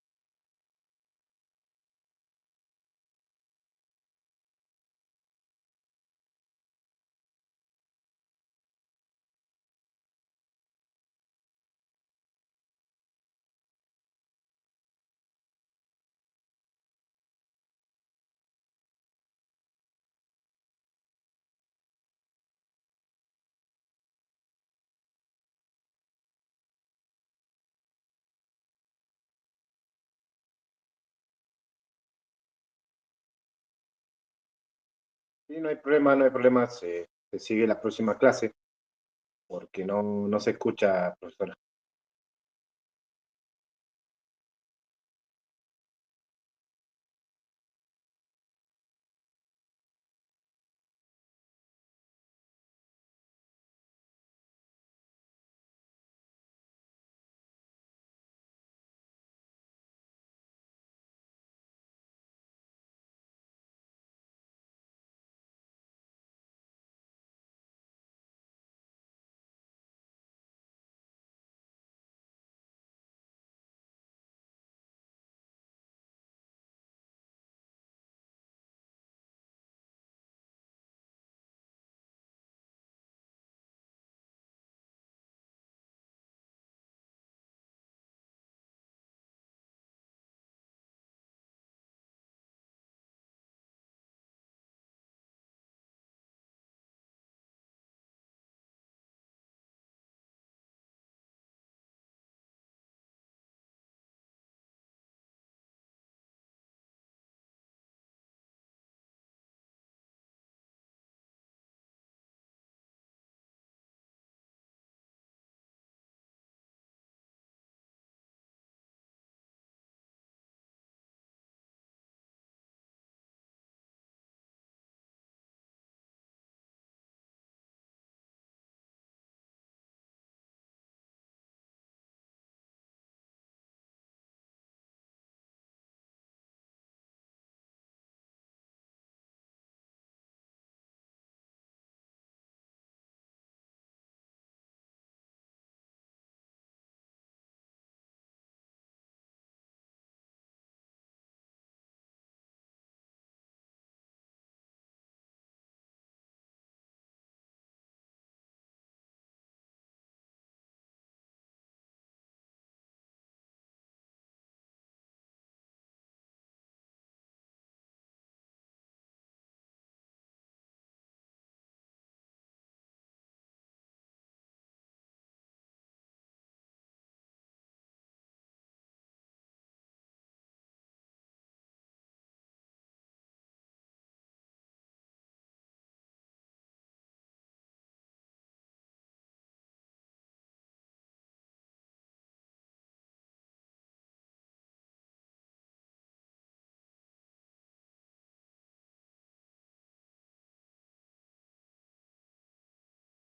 Sí, no hay problema, no hay problema. Se sigue la próxima clase porque no se escucha, profesora.